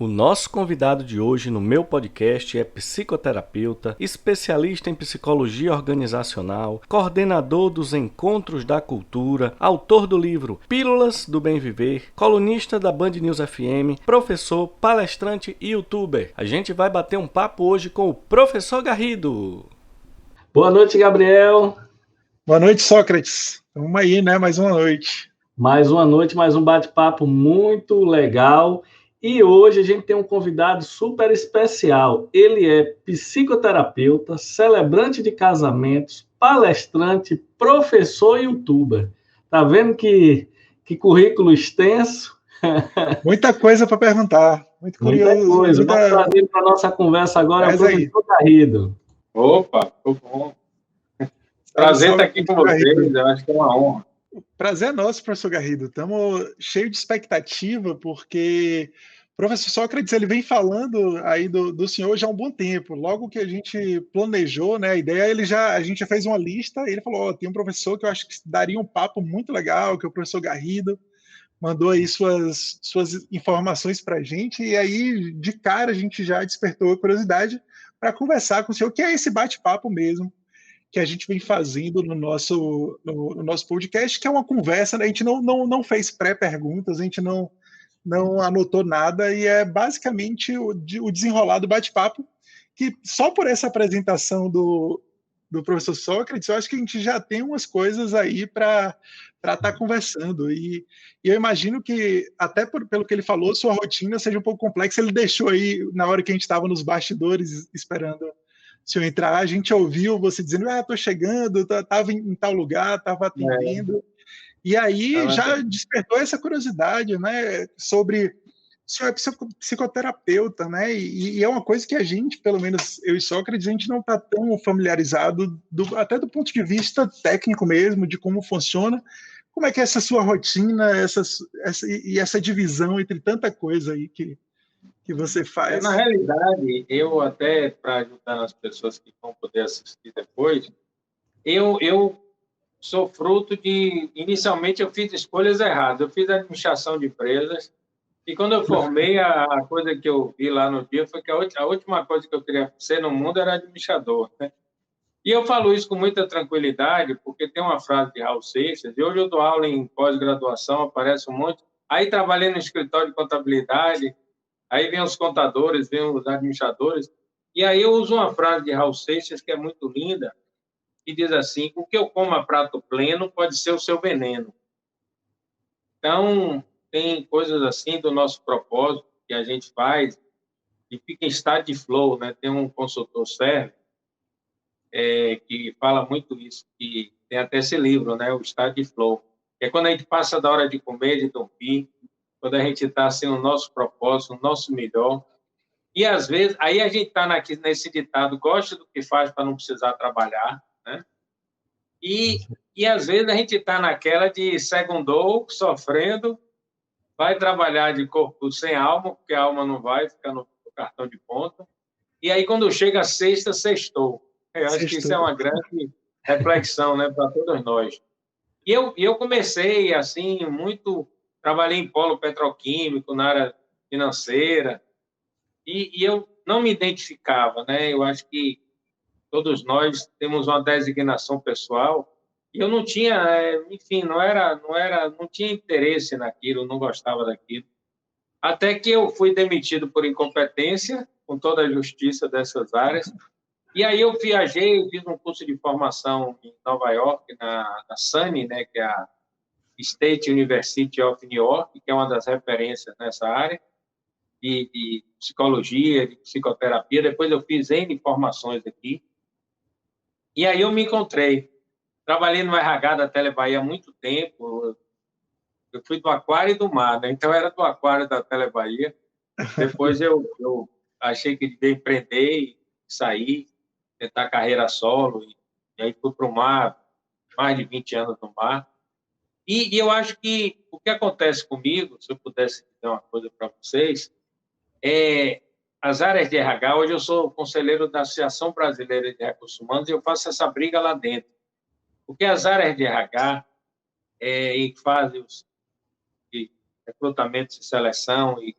O nosso convidado de hoje no meu podcast é psicoterapeuta, especialista em psicologia organizacional, coordenador dos Encontros da Cultura, autor do livro Pílulas do Bem Viver, colunista da Band News FM, professor, palestrante e youtuber. A gente vai bater um papo hoje com o Professor Garrido. Boa noite, Gabriel. Boa noite, Sócrates. Vamos aí, né? Mais uma noite. Mais uma noite, mais um bate-papo muito legal. E hoje a gente tem um convidado super especial. Ele é psicoterapeuta, celebrante de casamentos, palestrante, professor e youtuber. Tá vendo que currículo extenso? Muita coisa para perguntar. Muito curioso. Muita coisa. Vamos trazer para a nossa conversa agora o professor Garrido. Opa, tô bom. Prazer estar aqui com vocês, eu acho que é uma honra. O prazer é nosso, professor Garrido. Estamos cheios de expectativa, porque o professor Sócrates ele vem falando aí do senhor já há um bom tempo. Logo que a gente planejou, né, a ideia, a gente já fez uma lista, e ele falou, tem um professor que eu acho que daria um papo muito legal, que é o professor Garrido, mandou aí suas informações para a gente, e aí, de cara, a gente já despertou a curiosidade para conversar com o senhor, que é esse bate-papo mesmo, que a gente vem fazendo no nosso podcast, que é uma conversa, né? A gente não fez pré-perguntas, a gente não anotou nada, e é basicamente o desenrolar do bate-papo, que só por essa apresentação do professor Sócrates, eu acho que a gente já tem umas coisas aí para estar conversando, e eu imagino que, até pelo que ele falou, sua rotina seja um pouco complexa. Ele deixou aí, na hora que a gente estava nos bastidores, esperando se eu entrar, a gente ouviu você dizendo, estou chegando, estava em tal lugar, estava atendendo, e aí já despertou essa curiosidade, né, sobre o senhor é psicoterapeuta, né, e é uma coisa que a gente, pelo menos eu e Sócrates, a gente não está tão familiarizado, até do ponto de vista técnico mesmo, de como funciona. Como é que é essa sua rotina, essa divisão entre tanta coisa aí que você faz? Na realidade, eu até, para ajudar as pessoas que vão poder assistir depois, eu sou fruto de... Inicialmente, eu fiz escolhas erradas. Eu fiz administração de empresas, e quando eu formei, a coisa que eu vi lá no dia foi que a última coisa que eu queria ser no mundo era administrador, né? E eu falo isso com muita tranquilidade, porque tem uma frase de Raul Seixas, e hoje eu dou aula em pós-graduação, aparece um monte. Aí trabalhei no escritório de contabilidade, aí vem os contadores, vem os administradores, e aí eu uso uma frase de Raul Seixas que é muito linda, que diz assim: o que eu como a prato pleno pode ser o seu veneno. Então, tem coisas assim do nosso propósito que a gente faz e fica em estado de flow, né? Tem um consultor Sérgio que fala muito isso, que tem até esse livro, né? O estado de flow. Que é quando a gente passa da hora de comer, de dormir, quando a gente está assim, no nosso propósito, no nosso melhor. E, às vezes, aí a gente está nesse ditado, gosta do que faz para não precisar trabalhar, né? E, às vezes, a gente está naquela de segundou, sofrendo, vai trabalhar de corpo sem alma, porque a alma não vai, ficar no cartão de ponta. E aí, quando chega a sexta, sextou. Eu acho que isso é uma grande reflexão, né, para todos nós. E eu comecei, assim, trabalhei em polo petroquímico, na área financeira, e eu não me identificava, né? Eu acho que todos nós temos uma designação pessoal, e eu não tinha, enfim, não tinha interesse naquilo, não gostava daquilo. Até que eu fui demitido por incompetência, com toda a justiça dessas áreas, e aí eu viajei, fiz um curso de formação em Nova York, na SUNY, né, que é a State University of New York, que é uma das referências nessa área, de psicologia, de psicoterapia. Depois eu fiz N formações aqui. E aí eu me encontrei. Trabalhei no RH da Telebahia há muito tempo. Eu fui do aquário e do mar, né? Então era do aquário da Telebahia. Depois eu achei que devia empreender e sair, tentar carreira solo. E aí fui para o mar, mais de 20 anos no mar. E eu acho que o que acontece comigo, se eu pudesse dizer uma coisa para vocês, as áreas de RH, hoje eu sou conselheiro da Associação Brasileira de Recursos Humanos e eu faço essa briga lá dentro. Porque as áreas de RH e fazem de recrutamento e seleção e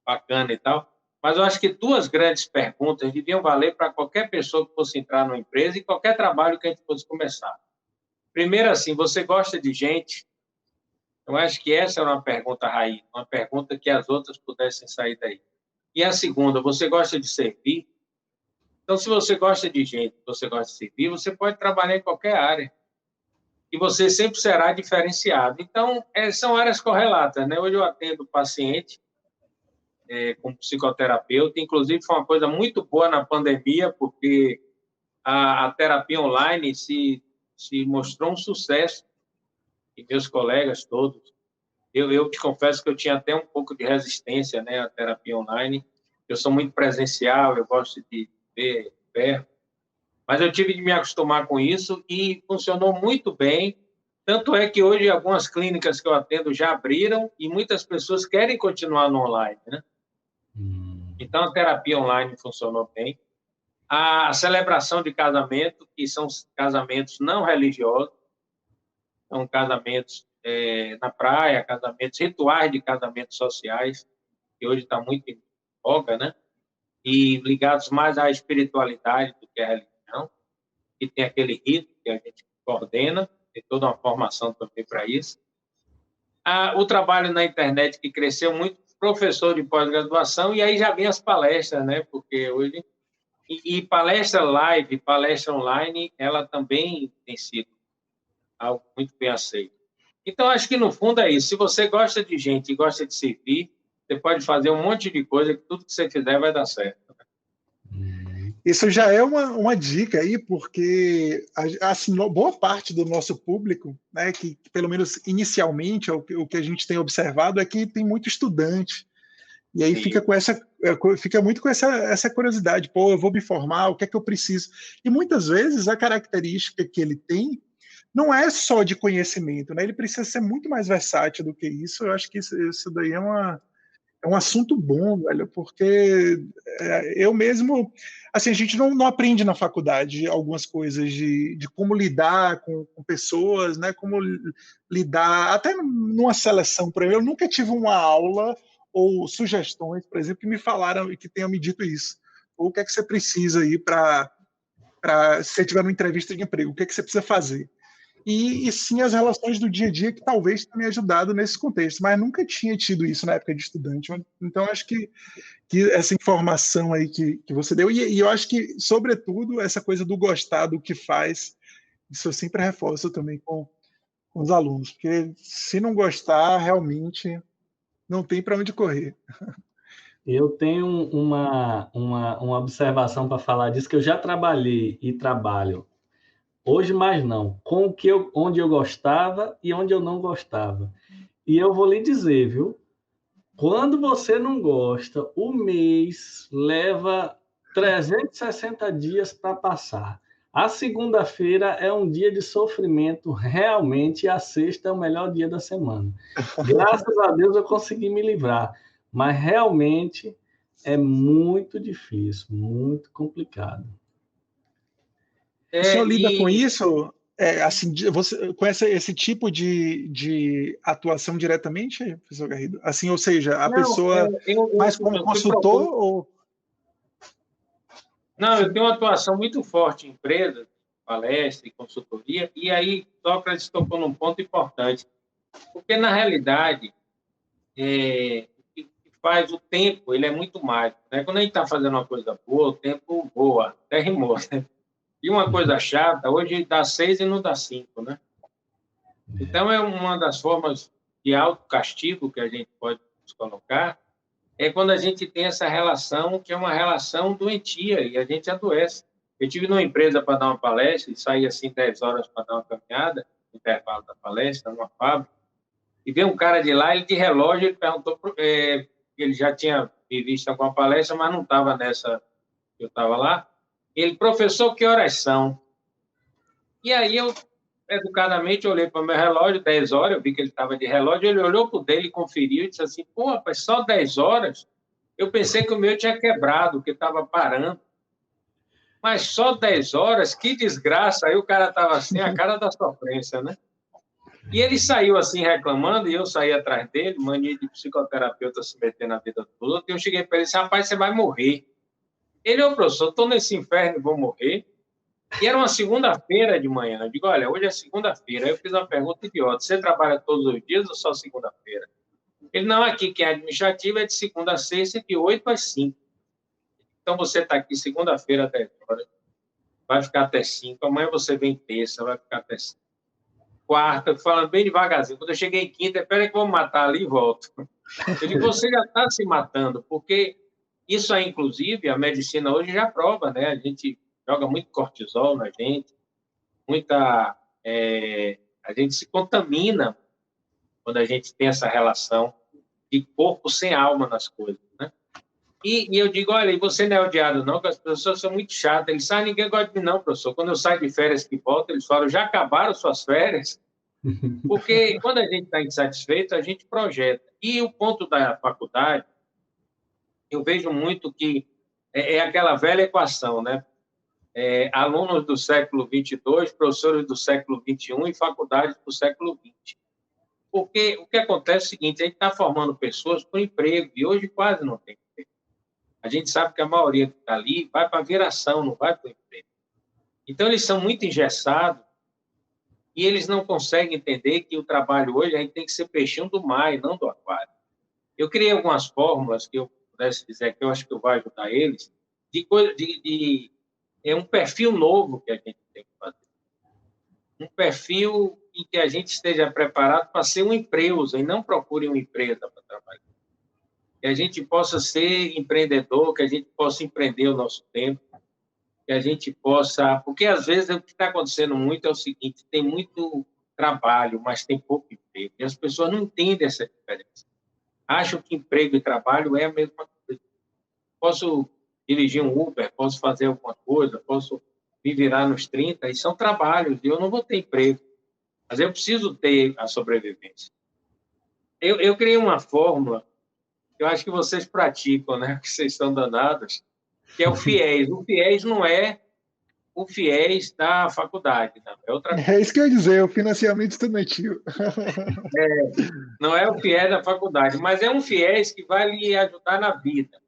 bacana e tal. Mas eu acho que duas grandes perguntas deviam valer para qualquer pessoa que fosse entrar numa empresa e qualquer trabalho que a gente fosse começar. Primeiro, assim, você gosta de gente? Eu acho que essa era uma pergunta raiz, uma pergunta que as outras pudessem sair daí. E a segunda, você gosta de servir? Então, se você gosta de gente, você gosta de servir, você pode trabalhar em qualquer área. E você sempre será diferenciado. Então, são áreas correlatas, né? Hoje eu atendo paciente como psicoterapeuta, inclusive foi uma coisa muito boa na pandemia, porque a terapia online se mostrou um sucesso, e meus colegas todos. Eu te confesso que eu tinha até um pouco de resistência, né, à terapia online. Eu sou muito presencial, eu gosto de ver perto, mas eu tive de me acostumar com isso e funcionou muito bem. Tanto é que hoje algumas clínicas que eu atendo já abriram e muitas pessoas querem continuar no online, né? Então, a terapia online funcionou bem. A celebração de casamento, que são casamentos não religiosos, são casamentos na praia, casamentos, rituais de casamentos sociais, que hoje está muito em voga, né? E ligados mais à espiritualidade do que à religião, e tem aquele rito que a gente coordena, tem toda uma formação também para isso. O trabalho na internet, que cresceu muito, professor de pós-graduação, e aí já vem as palestras, né? Porque hoje... E palestra live, palestra online, ela também tem sido algo muito bem aceito. Então, acho que, no fundo, é isso. Se você gosta de gente e gosta de servir, você pode fazer um monte de coisa que tudo que você fizer vai dar certo. Isso já é uma dica aí, porque assim, boa parte do nosso público, né, que pelo menos inicialmente o que a gente tem observado é que tem muito estudante. E aí fica muito com essa curiosidade, pô, eu vou me formar, o que é que eu preciso? E muitas vezes a característica que ele tem não é só de conhecimento, né? Ele precisa ser muito mais versátil do que isso. Eu acho que isso daí é um assunto bom, velho, porque eu mesmo, assim, a gente não aprende na faculdade algumas coisas de como lidar com pessoas, né? Como lidar, até numa seleção, por exemplo, eu nunca tive uma aula ou sugestões, por exemplo, que me falaram e que tenham me dito isso. Ou o que é que você precisa aí para se você tiver uma entrevista de emprego, o que é que você precisa fazer? E sim as relações do dia a dia que talvez tenha me ajudado nesse contexto, mas nunca tinha tido isso na época de estudante. Então, acho que essa informação aí que você deu, e eu acho que, sobretudo, essa coisa do gostar do que faz, isso eu sempre reforço também com os alunos, porque se não gostar, realmente não tem para onde correr. Eu tenho uma observação para falar disso, que eu já trabalhei e trabalho. Hoje mais não, com o que onde eu gostava e onde eu não gostava. E eu vou lhe dizer, viu? Quando você não gosta, o mês leva 360 dias para passar. A segunda-feira é um dia de sofrimento, realmente, e a sexta é o melhor dia da semana. Graças a Deus eu consegui me livrar, mas realmente é muito difícil, muito complicado. O senhor lida com isso? Assim, você conhece esse tipo de atuação diretamente, professor Garrido? Assim, ou seja, a pessoa mais como consultor ou... Não, eu tenho uma atuação muito forte em empresas, palestra e consultoria, e aí Sócrates tocou num ponto importante, porque, na realidade, o que faz o tempo, ele é muito mágico, né? Quando a gente está fazendo uma coisa boa, o tempo voa, até rimou, né? E uma coisa chata, hoje dá 6 e não dá 5, né? Então, é uma das formas de autocastigo que a gente pode nos colocar, é quando a gente tem essa relação, que é uma relação doentia, e a gente adoece. Eu tive numa empresa para dar uma palestra, e saí assim 10 horas para dar uma caminhada, no intervalo da palestra, numa fábrica, e veio um cara de lá, ele de relógio, ele perguntou, ele já tinha me visto em alguma palestra, mas não estava nessa que eu estava lá. Ele, professor, que horas são? E aí eu, educadamente, olhei para o meu relógio, 10 horas, eu vi que ele estava de relógio, ele olhou para o dele, conferiu e disse assim, pô, rapaz, só 10 horas? Eu pensei que o meu tinha quebrado, que estava parando. Mas só 10 horas? Que desgraça! Aí o cara estava assim, a cara da sofrência, né? E ele saiu assim reclamando, e eu saí atrás dele, mania de psicoterapeuta se meter na vida do outro, e eu cheguei para ele e disse, rapaz, você vai morrer. Ele, ô professor, estou nesse inferno e vou morrer. E era uma segunda-feira de manhã. Eu digo, olha, hoje é segunda-feira. Aí eu fiz uma pergunta idiota, você trabalha todos os dias ou só segunda-feira? Ele, não, aqui que é administrativo é de segunda a sexta, de 8 às 5. Então você está aqui segunda-feira até 10 horas, vai ficar até 5. Amanhã você vem terça, vai ficar até 5. Quarta, falando bem devagarzinho. Quando eu cheguei em quinta, espera que eu vou matar ali e volto. Eu digo, você já está se matando, porque isso aí, inclusive, a medicina hoje já prova, né? A gente joga muito cortisol na gente, a gente se contamina quando a gente tem essa relação de corpo sem alma nas coisas, né? E eu digo, olha, e você não é odiado não, porque as pessoas são muito chatas. Eles sabem, ninguém gosta de mim não, professor. Quando eu saio de férias que volto, eles falam, já acabaram suas férias? Porque quando a gente está insatisfeito, a gente projeta. E o ponto da faculdade, eu vejo muito que é aquela velha equação, né? Alunos do século 22, professores do século 21 e faculdades do século 20. Porque o que acontece é o seguinte, a gente está formando pessoas para emprego, e hoje quase não tem emprego. A gente sabe que a maioria que está ali vai para a viração, não vai para o emprego. Então, eles são muito engessados e eles não conseguem entender que o trabalho hoje a gente tem que ser peixinho do mar e não do aquário. Eu criei algumas fórmulas que eu pudesse dizer que eu acho que eu vou ajudar eles, é um perfil novo que a gente tem que fazer. Um perfil em que a gente esteja preparado para ser uma empresa e não procure uma empresa para trabalhar. Que a gente possa ser empreendedor, que a gente possa empreender o nosso tempo, que a gente possa... Porque, às vezes, o que está acontecendo muito é o seguinte, tem muito trabalho, mas tem pouco emprego. E as pessoas não entendem essa diferença. Acham que emprego e trabalho é a mesma coisa. Posso dirigir um Uber, posso fazer alguma coisa, posso me virar nos 30, e são trabalhos, e eu não vou ter emprego. Mas eu preciso ter a sobrevivência. Eu criei uma fórmula que eu acho que vocês praticam, né? Que vocês estão danados, que é o FIES. O FIES não é o FIES da faculdade, não. É outra coisa. É isso que eu ia dizer, o financiamento estudantil. Não é o FIES da faculdade, mas é um FIES que vai lhe ajudar na vida.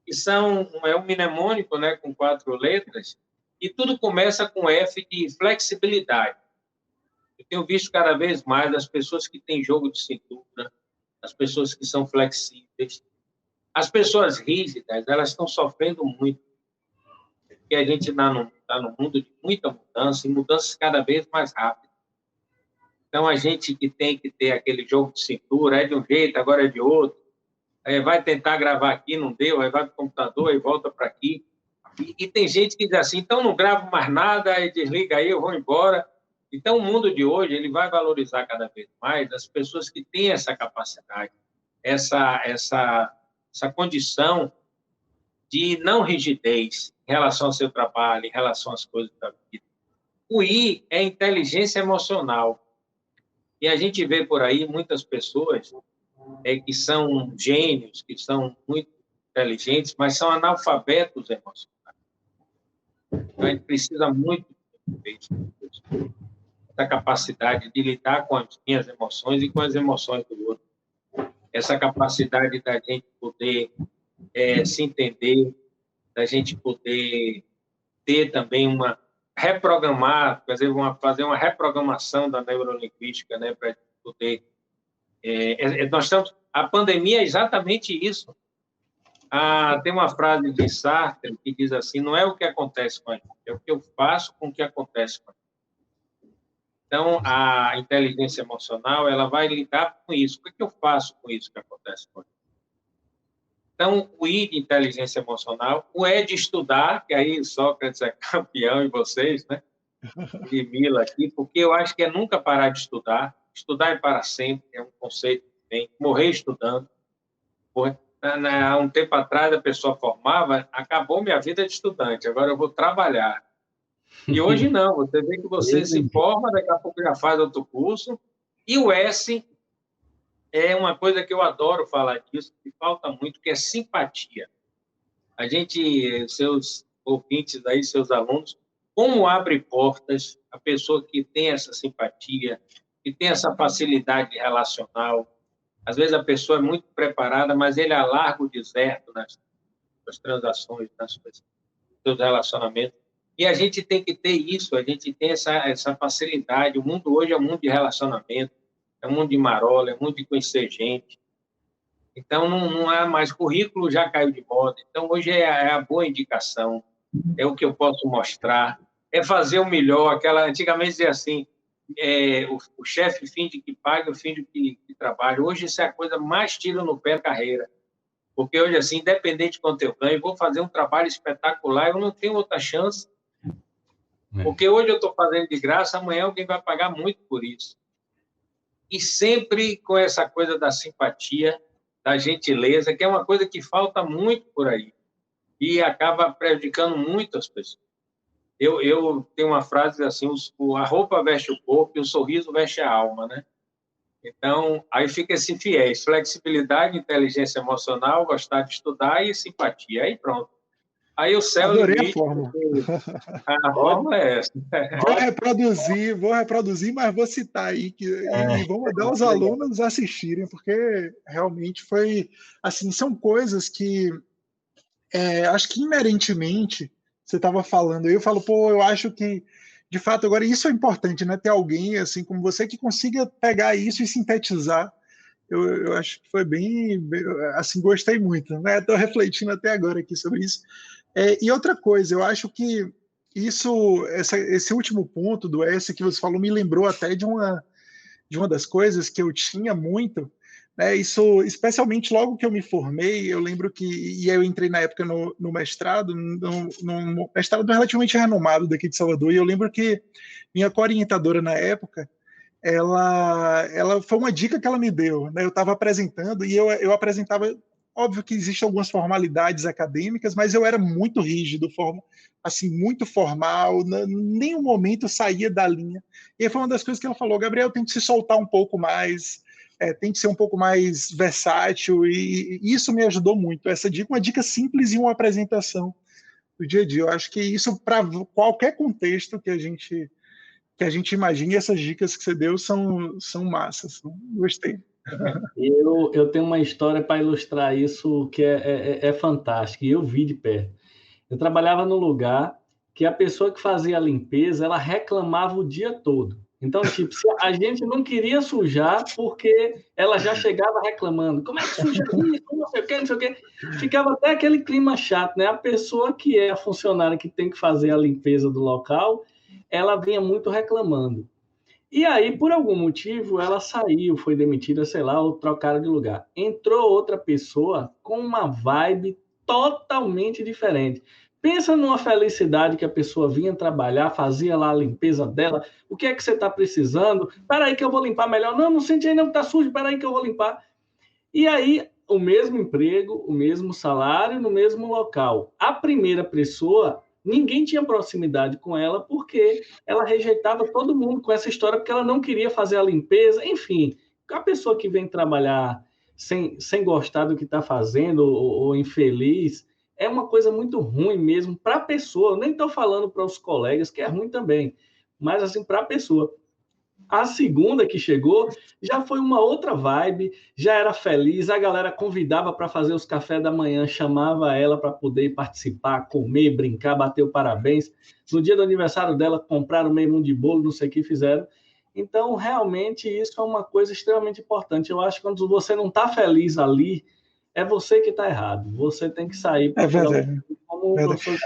Que é um mnemônico, né, com 4 letras, e tudo começa com F de flexibilidade. Eu tenho visto cada vez mais as pessoas que têm jogo de cintura, as pessoas que são flexíveis. As pessoas rígidas, elas estão sofrendo muito, porque a gente está no mundo de muita mudança, e mudanças cada vez mais rápidas. Então, a gente que tem que ter aquele jogo de cintura, é de um jeito, agora é de outro, vai tentar gravar aqui, não deu, aí vai para o computador, aí volta para aqui. E tem gente que diz assim, então não gravo mais nada, aí desliga aí, eu vou embora. Então, o mundo de hoje ele vai valorizar cada vez mais as pessoas que têm essa capacidade, essa condição de não rigidez em relação ao seu trabalho, em relação às coisas da vida. O I é inteligência emocional. E a gente vê por aí muitas pessoas que são gênios, que são muito inteligentes, mas são analfabetos emocionais. Então, a gente precisa muito da capacidade de lidar com as minhas emoções e com as emoções do outro. Essa capacidade da gente poder se entender, da gente poder ter também reprogramar, fazer uma reprogramação da neurolinguística, né, para poder... a pandemia é exatamente isso. Tem uma frase de Sartre que diz assim, não é o que acontece com a gente, é o que eu faço com o que acontece com a gente. Então, a inteligência emocional, ela vai lidar com isso. O que eu faço com isso que acontece com a gente? Então, o I de inteligência emocional, o E de estudar, que aí Sócrates é campeão e vocês, né? De Mila aqui, porque eu acho que é nunca parar de estudar. Estudar é para sempre, é um conceito que tem. Morrer estudando. Há um tempo atrás, a pessoa formava, acabou minha vida de estudante, agora eu vou trabalhar. E hoje não, você vê que você se forma, daqui a pouco já faz outro curso. E o S é uma coisa que eu adoro falar disso, que falta muito, que é simpatia. A gente, seus ouvintes aí, seus alunos, como abre portas a pessoa que tem essa simpatia, que tem essa facilidade relacional. Às vezes a pessoa é muito preparada, mas ele alarga o deserto nas transações, nos seus relacionamentos. E a gente tem que ter isso, a gente tem essa facilidade. O mundo hoje é um mundo de relacionamento, é um mundo de marola, é um mundo de conhecer gente. Então, não há mais currículo, já caiu de moda. Então, hoje é a boa indicação, é o que eu posso mostrar, é fazer o melhor. Antigamente dizia assim, o chefe finge que paga, eu finge que trabalha. Hoje isso é a coisa mais tiro no pé da carreira. Porque hoje, assim, independente de quanto eu ganho, vou fazer um trabalho espetacular, eu não tenho outra chance. Porque hoje eu estou fazendo de graça, amanhã alguém vai pagar muito por isso. E sempre com essa coisa da simpatia, da gentileza, que é uma coisa que falta muito por aí e acaba prejudicando muito as pessoas. Eu tenho uma frase assim, a roupa veste o corpo e o sorriso veste a alma, né? Então, aí fica esse fiéis, flexibilidade, inteligência emocional, gostar de estudar e simpatia. Aí pronto. Aí o céu Adorei limite, a fórmula. A fórmula é essa. Vou reproduzir, mas vou citar aí e vou mandar os alunos assistirem, porque realmente foi assim, são coisas que acho que inerentemente você estava falando. Eu falo, pô, eu acho que de fato agora isso é importante, né? Ter alguém assim como você que consiga pegar isso e sintetizar. Eu acho que foi assim, gostei muito, né? Estou refletindo até agora aqui sobre isso. E outra coisa, eu acho que esse último ponto do S que você falou me lembrou até de uma das coisas que eu tinha muito, né? Isso, especialmente logo que eu me formei, eu lembro e eu entrei na época no mestrado, num mestrado relativamente renomado daqui de Salvador, e eu lembro que minha co-orientadora na época, ela foi uma dica que ela me deu, né? Eu estava apresentando e eu apresentava. Óbvio que existem algumas formalidades acadêmicas, mas eu era muito rígido, assim, muito formal, em nenhum momento saía da linha. E aí foi uma das coisas que ela falou, Gabriel, tem que se soltar um pouco mais, tem que ser um pouco mais versátil, e isso me ajudou muito. Essa dica, uma dica simples em uma apresentação do dia a dia. Eu acho que isso, para qualquer contexto que a gente imagine, essas dicas que você deu são massas. Gostei. Eu tenho uma história para ilustrar isso que é fantástica, e eu vi de perto. Eu trabalhava num lugar que a pessoa que fazia a limpeza, ela reclamava o dia todo. Então, tipo, a gente não queria sujar porque ela já chegava reclamando. Como é que suja isso? Não sei o quê, não sei o quê. Ficava até aquele clima chato, né? A pessoa que é a funcionária que tem que fazer a limpeza do local, ela vinha muito reclamando. E aí, por algum motivo, ela saiu, foi demitida, sei lá, ou trocaram de lugar. Entrou outra pessoa com uma vibe totalmente diferente. Pensa numa felicidade que a pessoa vinha trabalhar, fazia lá a limpeza dela. O que é que você está precisando? Espera aí que eu vou limpar melhor. Não, não sente aí não, está sujo, espera aí que eu vou limpar. E aí, o mesmo emprego, o mesmo salário, no mesmo local. A primeira pessoa, ninguém tinha proximidade com ela porque ela rejeitava todo mundo com essa história, porque ela não queria fazer a limpeza. Enfim, a pessoa que vem trabalhar sem gostar do que está fazendo ou infeliz, é uma coisa muito ruim mesmo para a pessoa. Eu nem estou falando para os colegas, que é ruim também, mas assim, para a pessoa. A segunda que chegou já foi uma outra vibe, já era feliz, a galera convidava para fazer os cafés da manhã, chamava ela para poder participar, comer, brincar, bater o parabéns. No dia do aniversário dela, compraram meio mundo de bolo, não sei o que fizeram. Então, realmente, isso é uma coisa extremamente importante. Eu acho que quando você não está feliz ali, é você que está errado. Você tem que sair para verdade. Como o professor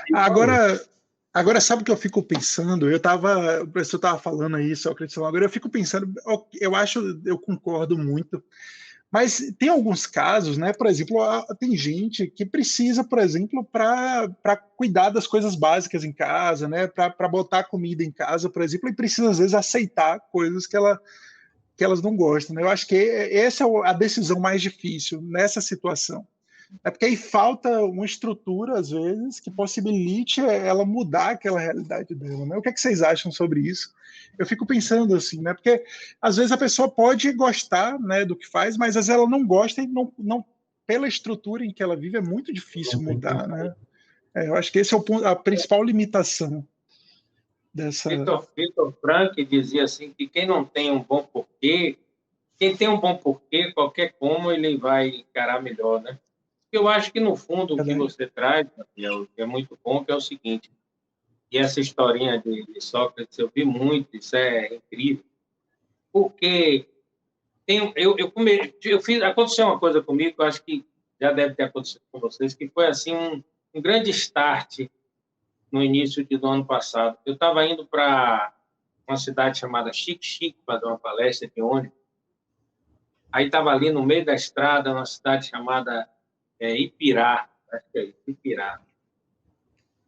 Agora, sabe o que eu fico pensando? O professor estava falando aí, Sócrates, agora eu fico pensando, eu concordo muito, mas tem alguns casos, né? Por exemplo, tem gente que precisa, por exemplo, para cuidar das coisas básicas em casa, né? Para botar comida em casa, por exemplo, e precisa, às vezes, aceitar coisas que elas não gostam, né? Eu acho que essa é a decisão mais difícil nessa situação. É porque aí falta uma estrutura, às vezes, que possibilite ela mudar aquela realidade dela, né? O que é que vocês acham sobre isso? Eu fico pensando assim, né? Porque às vezes a pessoa pode gostar, né, do que faz, mas às vezes ela não gosta e não pela estrutura em que ela vive é muito difícil mudar, né? Eu acho que esse é a principal limitação. dessa... Viktor Frankl dizia assim que quem não tem um bom porquê, quem tem um bom porquê, qualquer como ele vai encarar melhor, né? Eu acho que, no fundo, o que você traz, Gabriel, que é muito bom, que é o seguinte, e essa historinha de Sócrates, eu vi muito, isso é incrível, porque aconteceu uma coisa comigo, que eu acho que já deve ter acontecido com vocês, que foi assim um grande start no início do ano passado. Eu estava indo para uma cidade chamada Xique-Xique para dar uma palestra de ônibus. Aí estava ali no meio da estrada, uma cidade chamada Ipirá, acho que é isso, Ipirá.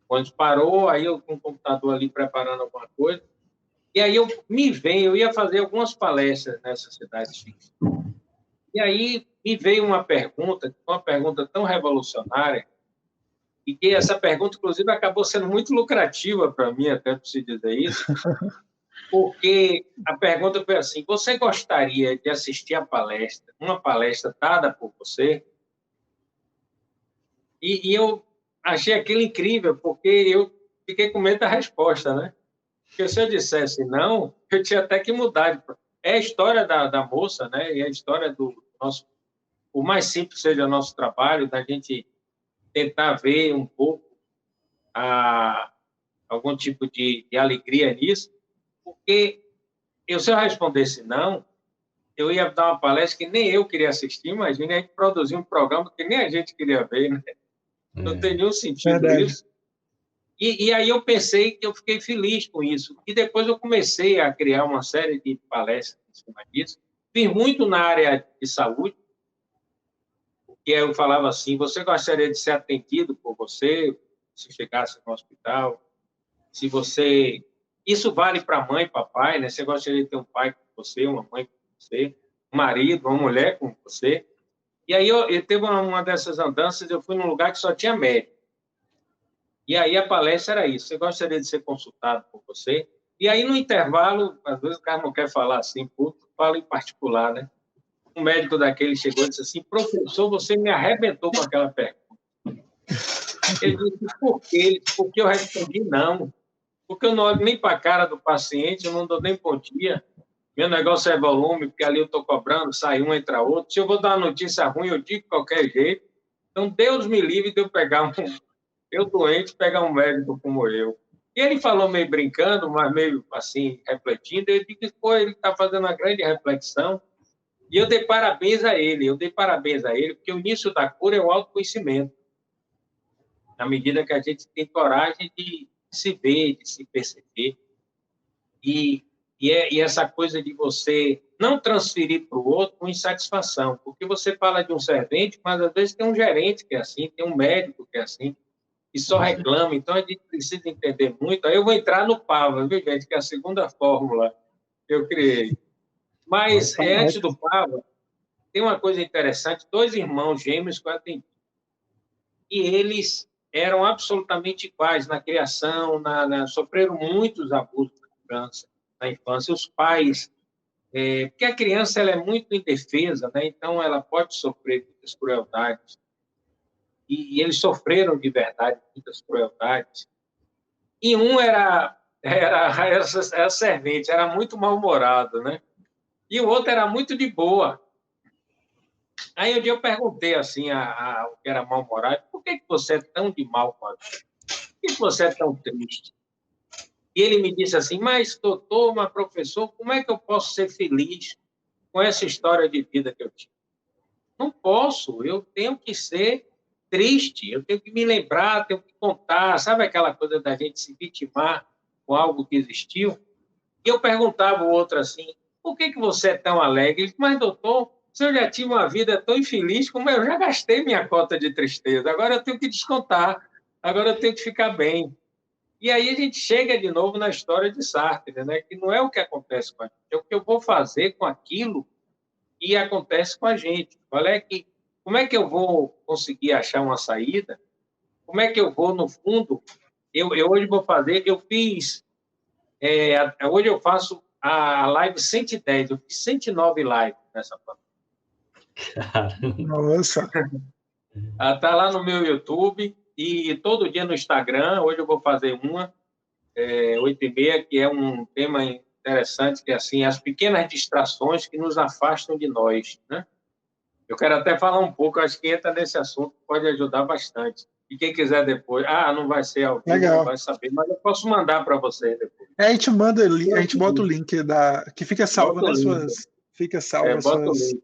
Quando parou, aí eu com o computador ali preparando alguma coisa, e aí eu ia fazer algumas palestras nessa cidade Xique. E aí me veio uma pergunta tão revolucionária, e que essa pergunta, inclusive, acabou sendo muito lucrativa para mim, até para se dizer isso, porque a pergunta foi assim: você gostaria de assistir a palestra, uma palestra dada por você? E eu achei aquilo incrível, porque eu fiquei com medo da resposta, né? Porque se eu dissesse não, eu tinha até que mudar. É a história da moça, né? E a história do nosso... O mais simples seja o nosso trabalho, da gente tentar ver um pouco algum tipo de alegria nisso, porque se eu respondesse não, eu ia dar uma palestra que nem eu queria assistir, imagina, a gente produzir um programa que nem a gente queria ver, né? Não tem nenhum sentido Verdade. isso. E aí eu pensei que eu fiquei feliz com isso. E depois eu comecei a criar uma série de palestras em cima disso. Fiz muito na área de saúde, porque eu falava assim: você gostaria de ser atendido por você, se chegasse no hospital? Se você... Isso vale para mãe e papai, né? Você gostaria de ter um pai com você, uma mãe com você, um marido, uma mulher com você? E aí eu teve uma dessas andanças, eu fui num lugar que só tinha médico. E aí a palestra era isso: você gostaria de ser consultado por você? E aí, no intervalo, às vezes o cara não quer falar assim, puto, fala em particular, né? Um médico daquele chegou e disse assim: professor, você me arrebentou com aquela pergunta. Ele disse: por quê? Porque eu respondi não. Porque eu não olho nem para a cara do paciente, eu não dou nem bom dia. Meu negócio é volume, porque ali eu estou cobrando, sai um, entra outro. Se eu vou dar uma notícia ruim, eu digo de qualquer jeito. Então, Deus me livre de eu pegar eu doente, pegar um médico como eu. E ele falou meio brincando, mas meio assim, refletindo. Eu disse: pô, ele está fazendo uma grande reflexão. E eu dei parabéns a ele, porque o início da cura é o autoconhecimento. Na medida que a gente tem coragem de se ver, de se perceber. E essa coisa de você não transferir para o outro com insatisfação, porque você fala de um servente, mas às vezes tem um gerente que é assim, tem um médico que é assim, e só reclama. Então a gente precisa entender muito. Aí eu vou entrar no PAVA, viu, gente, que é a segunda fórmula que eu criei. Mas antes do PAVA, tem uma coisa interessante: 2 irmãos gêmeos que eu atendi. E eles eram absolutamente iguais na criação, sofreram muitos abusos na infância. Os pais, porque a criança ela é muito indefesa, né? Então ela pode sofrer muitas crueldades. E eles sofreram de verdade muitas crueldades. E um era servente, era muito mal-humorado, né? E o outro era muito de boa. Aí um dia eu perguntei assim ao que era mal-humorado: por que você é tão de mal com a vida? Por que você é tão triste? E ele me disse assim: mas, doutor, mas professor, como é que eu posso ser feliz com essa história de vida que eu tive? Não posso, eu tenho que ser triste, eu tenho que me lembrar, tenho que contar. Sabe aquela coisa da gente se vitimar com algo que existiu? E eu perguntava ao outro assim: por que você é tão alegre? Ele disse: mas, doutor, se eu já tive uma vida tão infeliz, como eu já gastei minha cota de tristeza, agora eu tenho que descontar, agora eu tenho que ficar bem. E aí a gente chega de novo na história de Sartre, né? Que não é o que acontece com a gente, é o que eu vou fazer com aquilo que acontece com a gente. Como é que eu vou conseguir achar uma saída? Como é que eu vou, no fundo... Eu hoje vou fazer... hoje eu faço a live 110, eu fiz 109 lives nessa pandemia. Nossa! Está lá no meu YouTube e todo dia no Instagram. Hoje eu vou fazer uma. 8h30, que é um tema interessante, que é assim, as pequenas distrações que nos afastam de nós, né? Eu quero até falar um pouco, acho que entra nesse assunto, pode ajudar bastante. E quem quiser depois, não vai ser ao vivo, não Legal. vai saber, mas eu posso mandar para vocês depois. A gente manda, a gente bota o link que fica salvo, né? Fica salvo as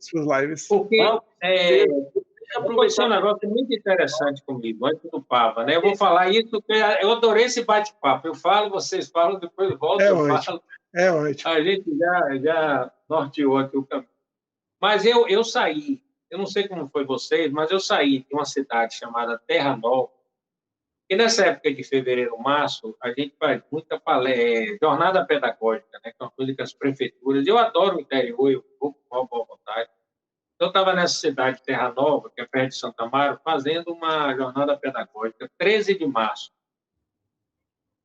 suas lives. Porque aconteceu um negócio muito interessante comigo, antes do Papa, né? Eu vou falar isso, porque eu adorei esse bate-papo. Eu falo, vocês falam, depois volto, falo. É ótimo. A gente já norteou aqui o caminho. Mas eu saí, eu não sei como foi vocês, mas eu saí de uma cidade chamada Terra Nova, e nessa época de fevereiro, março, a gente faz muita jornada pedagógica, né? Que é uma coisa que as prefeituras... Eu adoro o interior, eu vou com uma boa vontade. Eu estava nessa cidade de Terra Nova, que é perto de Santa Amaro, fazendo uma jornada pedagógica, 13 de março.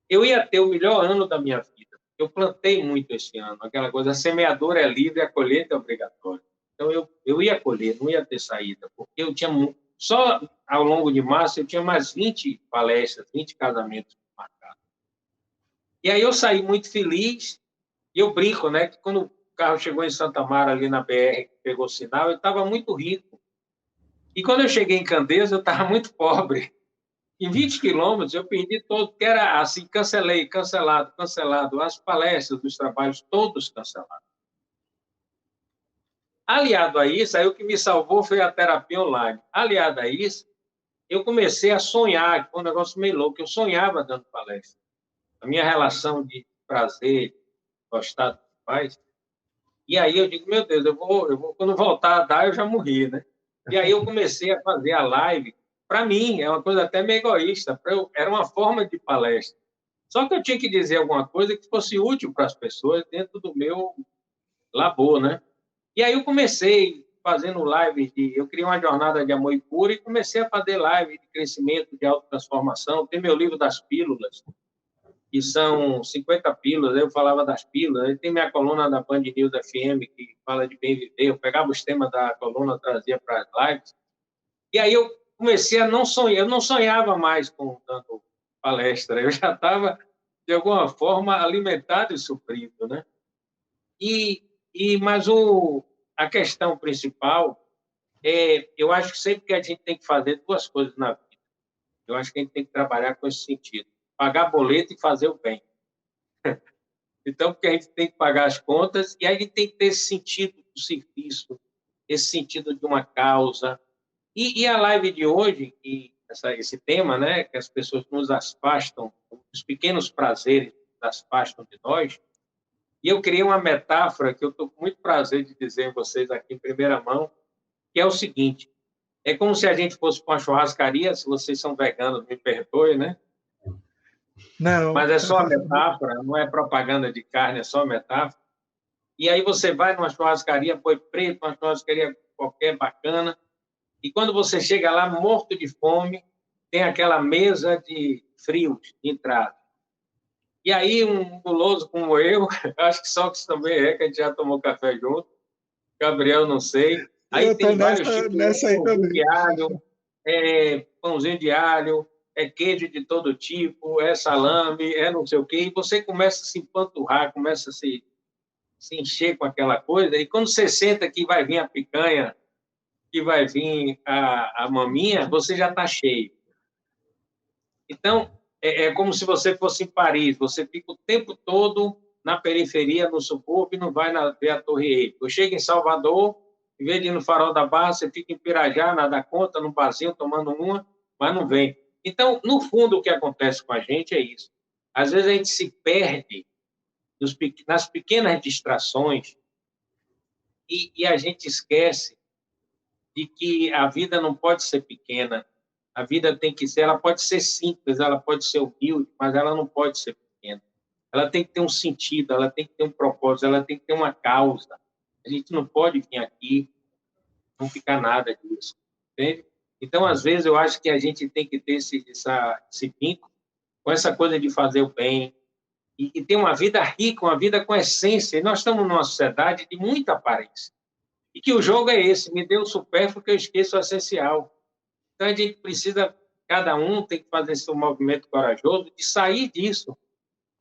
Eu ia ter o melhor ano da minha vida. Eu plantei muito esse ano, aquela coisa, a semeadura é livre, a colheita é obrigatória. Então, eu ia colher, não ia ter saída, porque eu tinha... Só ao longo de março, eu tinha mais 20 palestras, 20 casamentos marcados. E aí eu saí muito feliz, e eu brinco, né, que quando o carro chegou em Santa Amaro, ali na BR, pegou sinal, eu estava muito rico. E quando eu cheguei em Candeias, eu estava muito pobre. Em 20 quilômetros, eu perdi todo, que era assim, cancelado. As palestras dos trabalhos, todos cancelados. Aliado a isso, aí o que me salvou foi a terapia online. Aliado a isso, eu comecei a sonhar, que foi um negócio meio louco. Eu sonhava dando palestra. A minha relação de prazer, gostar do que faz. E aí eu digo, meu Deus, eu vou quando voltar a dar, eu já morri, né? E aí eu comecei a fazer a live. Para mim, é uma coisa até meio egoísta. Era uma forma de palestra. Só que eu tinha que dizer alguma coisa que fosse útil para as pessoas dentro do meu labor, né? E aí eu comecei fazendo live eu criei uma jornada de amor e cura e comecei a fazer live de crescimento, de autotransformação. Tem meu livro das pílulas, que são 50 pílulas, eu falava das pílulas. Tem minha coluna da Band News FM, que fala de bem viver. Eu pegava os temas da coluna, trazia para as lives. E aí eu comecei a não sonhar. Eu não sonhava mais com dando palestra. Eu já estava, de alguma forma, alimentado e suprido, né? Mas a questão principal eu acho que sempre que a gente tem que fazer duas coisas na vida. Eu acho que a gente tem que trabalhar com esse sentido. Pagar boleto e fazer o bem. Então, porque a gente tem que pagar as contas e aí a gente tem que ter esse sentido do serviço, esse sentido de uma causa. E a live de hoje, esse tema, né, que as pessoas nos afastam, os pequenos prazeres nos afastam de nós, e eu criei uma metáfora que eu estou com muito prazer de dizer a vocês aqui em primeira mão, que é o seguinte: é como se a gente fosse para uma churrascaria, se vocês são veganos, me perdoem, né? Não. Mas é só metáfora, não é propaganda de carne, é só metáfora. E aí você vai numa churrascaria, Boi Preto, uma churrascaria qualquer bacana, e quando você chega lá morto de fome, tem aquela mesa de frios de entrada. E aí um guloso como eu, acho que só que também que a gente já tomou café junto, Gabriel, não sei. Aí tem vários tipos, pãozinho de alho, pãozinho de alho, queijo de todo tipo, salame, não sei o quê, e você começa a se empanturrar, começa a se encher com aquela coisa, e quando você senta que vai vir a picanha, que vai vir a maminha, você já está cheio. Então, é como se você fosse em Paris, você fica o tempo todo na periferia, no subúrbio, e não vai ver a Torre Eiffel. Chega em Salvador, em vez de ir no Farol da Barra, você fica em Pirajá, nada conta, num barzinho, tomando uma, mas não vem. Então, no fundo, o que acontece com a gente é isso. Às vezes a gente se perde nas pequenas distrações e a gente esquece de que a vida não pode ser pequena. A vida tem que ser, ela pode ser simples, ela pode ser humilde, mas ela não pode ser pequena. Ela tem que ter um sentido, ela tem que ter um propósito, ela tem que ter uma causa. A gente não pode vir aqui não ficar nada disso, entende? Então, às vezes, eu acho que a gente tem que ter esse vínculo com essa coisa de fazer o bem e ter uma vida rica, uma vida com essência. E nós estamos numa sociedade de muita aparência. E que o jogo é esse, me dê o supérfluo que eu esqueço o essencial. Então, a gente precisa, cada um tem que fazer esse movimento corajoso de sair disso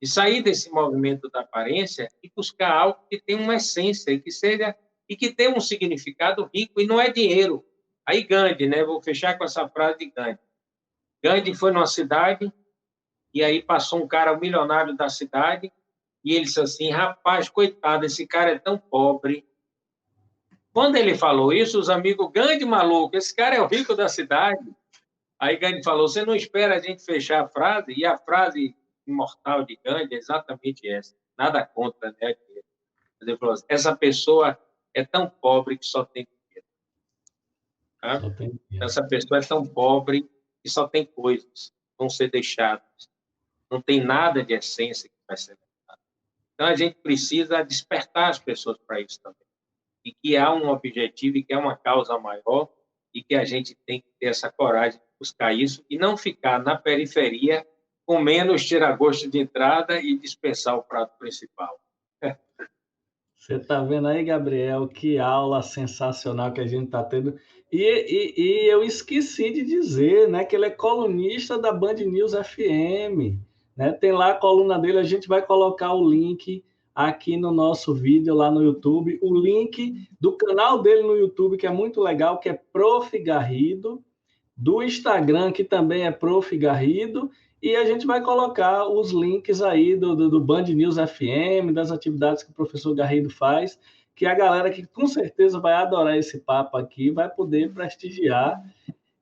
de sair desse movimento da aparência e buscar algo que tenha uma essência e que tenha um significado rico, e não é dinheiro. Aí Gandhi, né? Vou fechar com essa frase de Gandhi. Gandhi foi numa cidade e aí passou um cara milionário da cidade e ele disse assim: rapaz, coitado, esse cara é tão pobre. Quando ele falou isso, os amigos, Gandhi, maluco, esse cara é o rico da cidade. Aí Gandhi falou: você não espera a gente fechar a frase? E a frase imortal de Gandhi é exatamente essa: nada contra, né? Ele falou assim: essa pessoa é tão pobre que só tem dinheiro. Tá? Só tem dinheiro. Essa pessoa é tão pobre que só tem coisas que vão ser deixadas. Não tem nada de essência que vai ser levado. Então, a gente precisa despertar as pessoas para isso também. E que há um objetivo e que há uma causa maior e que a gente tem que ter essa coragem de buscar isso e não ficar na periferia com menos tira-gosto de entrada e dispensar o prato principal. Você está vendo aí, Gabriel, que aula sensacional que a gente está tendo. E eu esqueci de dizer, né, que ele é colunista da Band News FM. Né? Tem lá a coluna dele, a gente vai colocar o link aqui no nosso vídeo lá no YouTube, o link do canal dele no YouTube, que é muito legal, que é Prof. Garrido, do Instagram, que também é Prof. Garrido, e a gente vai colocar os links aí do Band News FM, das atividades que o professor Garrido faz, que a galera que com certeza vai adorar esse papo aqui, vai poder prestigiar.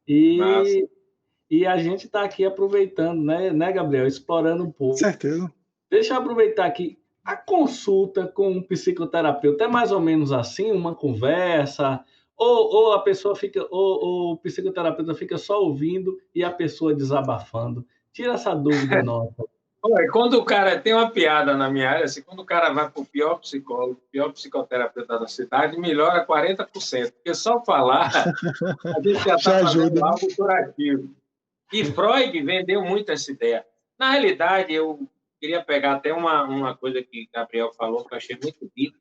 E a gente está aqui aproveitando, né, Gabriel? Explorando um pouco. Certeza. Deixa eu aproveitar aqui. A consulta com um psicoterapeuta é mais ou menos assim, uma conversa, ou a pessoa fica, ou o psicoterapeuta fica só ouvindo e a pessoa desabafando? Tira essa dúvida nossa. Olha, quando o cara tem uma piada na minha área, assim, quando o cara vai para o pior psicólogo, pior psicoterapeuta da cidade, melhora 40%, porque só falar a gente já está fazendo algo curativo. E Freud vendeu muito essa ideia. Na realidade, eu queria pegar até uma coisa que Gabriel falou, que eu achei muito rica,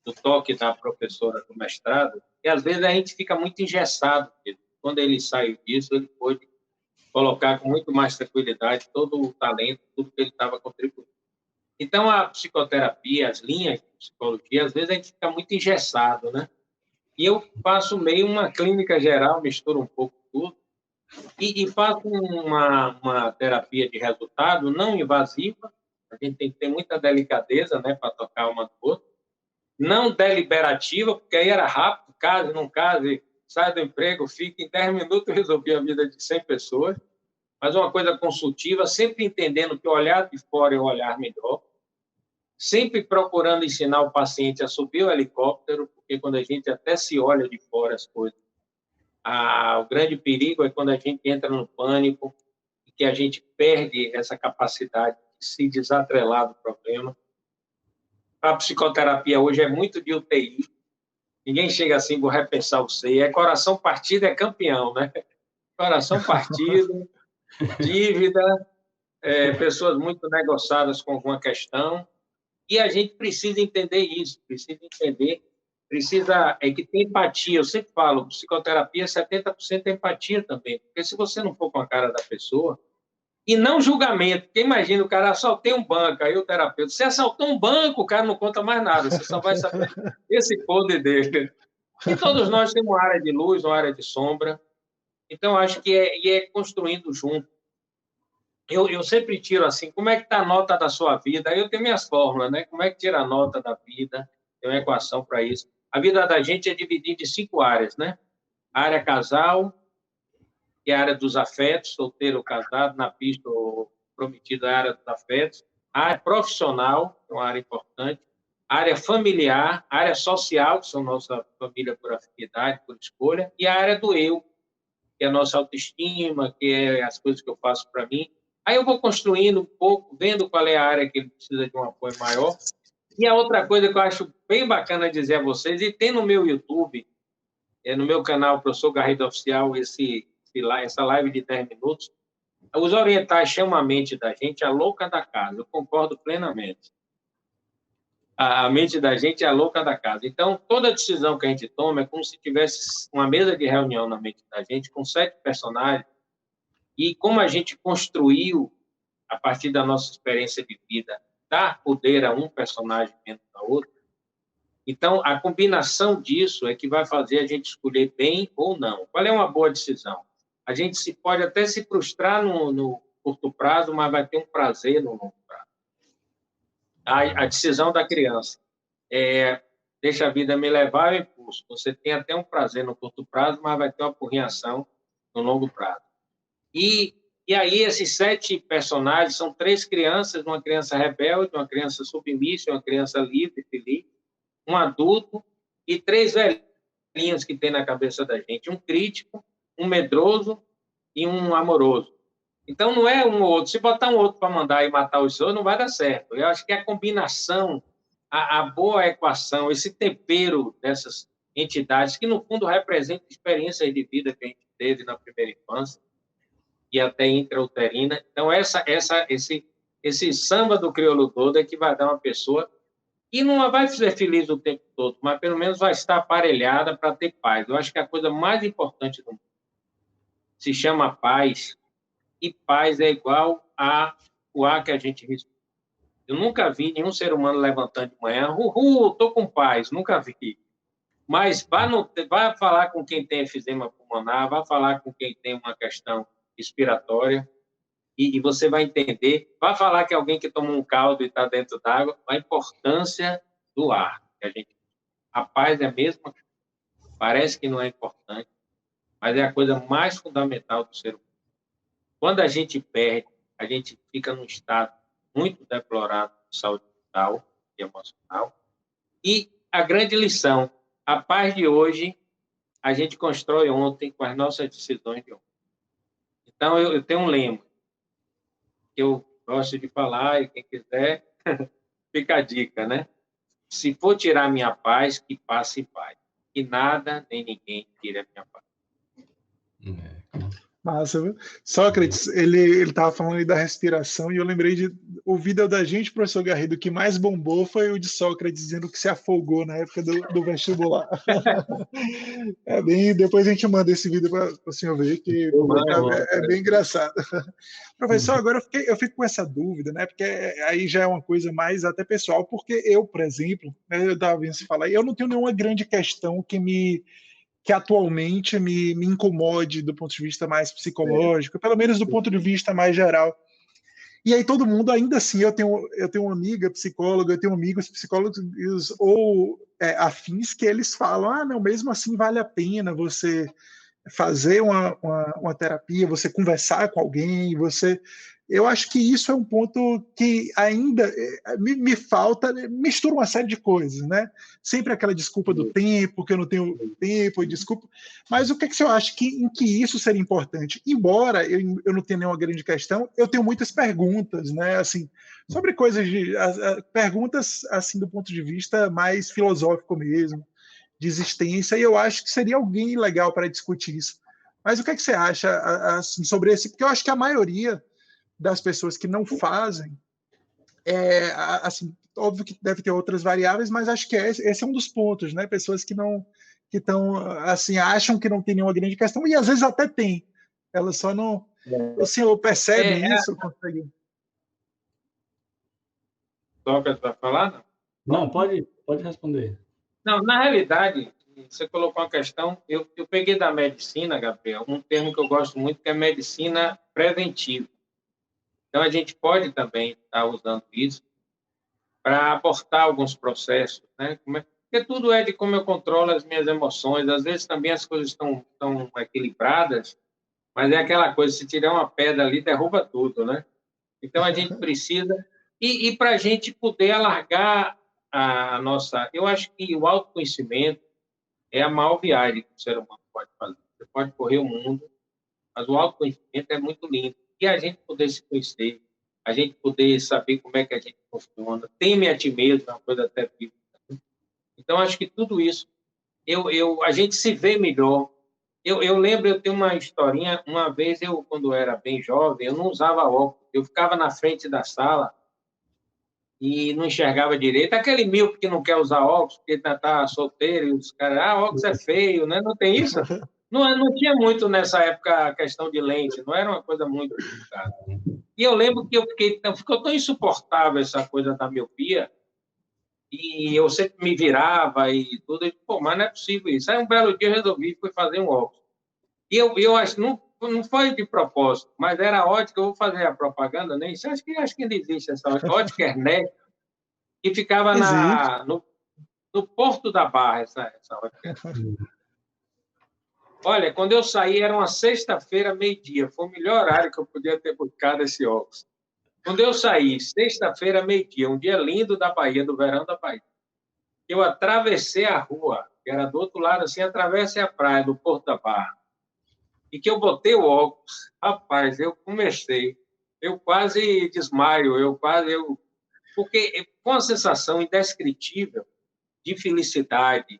do toque da professora do mestrado, e às vezes a gente fica muito engessado. Quando ele saiu disso, ele pôde colocar com muito mais tranquilidade todo o talento, tudo que ele estava contribuindo. Então, a psicoterapia, as linhas de psicologia, às vezes a gente fica muito engessado, né? E eu faço meio uma clínica geral, misturo um pouco tudo, e faço uma terapia de resultado não invasiva. A gente tem que ter muita delicadeza, né, para tocar uma do outro. Não deliberativa, porque aí era rápido, case, não case, sai do emprego, fica, em 10 minutos resolvi a vida de 100 pessoas. Mas uma coisa consultiva, sempre entendendo que o olhar de fora é o olhar melhor, sempre procurando ensinar o paciente a subir o helicóptero, porque quando a gente até se olha de fora as coisas, o grande perigo é quando a gente entra no pânico e que a gente perde essa capacidade de se desatrelar do problema. A psicoterapia hoje é muito de UTI. Ninguém chega assim, vou repensar o ser. É coração partido, é campeão, né? Coração partido, dívida, pessoas muito negociadas com alguma questão. E a gente precisa entender isso, precisa que ter empatia. Eu sempre falo, psicoterapia, 70% é empatia também. Porque se você não for com a cara da pessoa, e não julgamento, porque imagina, o cara assaltou um banco, aí o terapeuta, você assaltou um banco, o cara não conta mais nada, você só vai saber esse podre dele. E todos nós temos uma área de luz, uma área de sombra, então acho que é construindo junto. Eu sempre tiro assim, como é que está a nota da sua vida? Aí eu tenho minhas fórmulas, né? Como é que tira a nota da vida? Tem uma equação para isso. A vida da gente é dividida em 5 áreas, né? A área casal, que é a área dos afetos, solteiro ou casado, na pista ou prometido, a área dos afetos. A área profissional, que é uma área importante. A área familiar, a área social, que são nossa família por afinidade, por escolha. E a área do eu, que é a nossa autoestima, que é as coisas que eu faço para mim. Aí eu vou construindo um pouco, vendo qual é a área que ele precisa de um apoio maior. E a outra coisa que eu acho bem bacana dizer a vocês, e tem no meu YouTube, no meu canal, Professor Garrido Oficial, essa live de 10 minutos, os orientais chamam a mente da gente a louca da casa. Eu concordo plenamente. A mente da gente é a louca da casa. Então, toda decisão que a gente toma é como se tivesse uma mesa de reunião na mente da gente, com 7 personagens, e como a gente construiu a partir da nossa experiência de vida, dar poder a um personagem menos a outro. Então, a combinação disso é que vai fazer a gente escolher bem ou não. Qual é uma boa decisão? A gente pode até se frustrar no curto prazo, mas vai ter um prazer no longo prazo. A decisão da criança deixa a vida me levar ao impulso. Você tem até um prazer no curto prazo, mas vai ter uma apurrinhação no longo prazo. E aí, esses 7 personagens são 3 crianças, uma criança rebelde, uma criança submissa, uma criança livre, feliz, um adulto e 3 velhinhos que tem na cabeça da gente, um crítico, um medroso e um amoroso. Então, não é um ou outro. Se botar um outro para mandar e matar os outros, não vai dar certo. Eu acho que a combinação, a boa equação, esse tempero dessas entidades, que, no fundo, representam experiências de vida que a gente teve na primeira infância e até intrauterina. Então, esse samba do crioulo todo é que vai dar uma pessoa que não vai ser feliz o tempo todo, mas pelo menos vai estar aparelhada para ter paz. Eu acho que a coisa mais importante do mundo se chama paz, e paz é igual ao ar que a gente respira. Eu nunca vi nenhum ser humano levantando de manhã, estou com paz, nunca vi. Mas vá falar com quem tem efizema pulmonar, vá falar com quem tem uma questão respiratória, e você vai entender. Vá falar que alguém que toma um caldo e está dentro d'água, a importância do ar. A paz é a mesma, parece que não é importante, mas é a coisa mais fundamental do ser humano. Quando a gente perde, a gente fica num estado muito deplorável de saúde mental e emocional. E a grande lição, a paz de hoje, a gente constrói ontem com as nossas decisões de ontem. Então, eu tenho um lema que eu gosto de falar, e quem quiser, fica a dica, né? Se for tirar minha paz, que passe em paz. Que nada nem ninguém tire a minha paz. Massa, viu? Sócrates, ele estava falando aí da respiração e eu lembrei de o vídeo da gente, professor Garrido, que mais bombou foi o de Sócrates dizendo que se afogou na época do vestibular. Depois a gente manda esse vídeo para o senhor ver, que é bem engraçado. Professor, agora eu fico com essa dúvida, né? Porque aí já é uma coisa mais até pessoal, porque eu, por exemplo, né, eu estava vendo você falar, eu não tenho nenhuma grande questão que atualmente me incomode do ponto de vista mais psicológico, pelo menos do ponto de vista mais geral. E aí todo mundo, ainda assim, eu tenho uma amiga psicóloga, eu tenho amigos psicólogos ou afins que eles falam, não, mesmo assim vale a pena você fazer uma terapia, você conversar com alguém, eu acho que isso é um ponto que ainda me falta, mistura uma série de coisas, né? Sempre aquela desculpa do tempo, que eu não tenho tempo, e desculpa. Mas o que você acha em que isso seria importante? Embora eu não tenha nenhuma grande questão, eu tenho muitas perguntas, né? Assim, sobre coisas perguntas assim do ponto de vista mais filosófico mesmo, de existência, e eu acho que seria alguém legal para discutir isso. Mas o que você acha assim, sobre esse? Porque eu acho que a maioria das pessoas que não fazem, assim, óbvio que deve ter outras variáveis, mas acho que esse é um dos pontos, né? Pessoas que estão assim, acham que não tem nenhuma grande questão, e às vezes até tem. Elas só não... O senhor percebe isso? Consegue? Sócrates vai falar? Não, pode responder. Não, na realidade, você colocou uma questão, eu peguei da medicina, Gabriel, um termo que eu gosto muito, que é medicina preventiva. Então, a gente pode também estar usando isso para aportar alguns processos, né? Porque tudo é de como eu controlo as minhas emoções. Às vezes, também as coisas estão equilibradas, mas é aquela coisa, se tirar uma pedra ali, derruba tudo, né? Então, a gente precisa... E para a gente poder alargar a nossa... Eu acho que o autoconhecimento é a maior viagem que o ser humano pode fazer. Você pode correr o mundo, mas o autoconhecimento é muito lindo. E a gente poder se conhecer, a gente poder saber como é que a gente funciona, teme a ti mesmo, é uma coisa até bíblica. Então, acho que tudo isso, a gente se vê melhor. Eu lembro, eu tenho uma historinha, uma vez quando eu era bem jovem, eu não usava óculos, eu ficava na frente da sala e não enxergava direito. Aquele míope que não quer usar óculos, porque está solteiro, e os caras, óculos é feio, né? Não tem isso? Não tinha muito nessa época a questão de lente, não era uma coisa muito complicada. E eu lembro que ficou tão insuportável essa coisa da miopia, e eu sempre me virava e tudo, e, pô, mas não é possível isso. Aí um belo dia eu resolvi, fui fazer um óculos. E eu acho, não foi de propósito, mas era a ótica, eu vou fazer a propaganda, nem sei, acho que ainda existe essa ótica Ernesto, que ficava Existe. no Porto da Barra, essa ótica. Olha, quando eu saí, era uma sexta-feira, meio-dia. Foi o melhor horário que eu podia ter buscado esse óculos. Quando eu saí, sexta-feira, meio-dia, um dia lindo da Bahia, do verão da Bahia, eu atravessei a rua, que era do outro lado, assim, atravessei a praia do Porto da Barra, e que eu botei o óculos, rapaz, eu quase desmaio, porque com uma sensação indescritível de felicidade,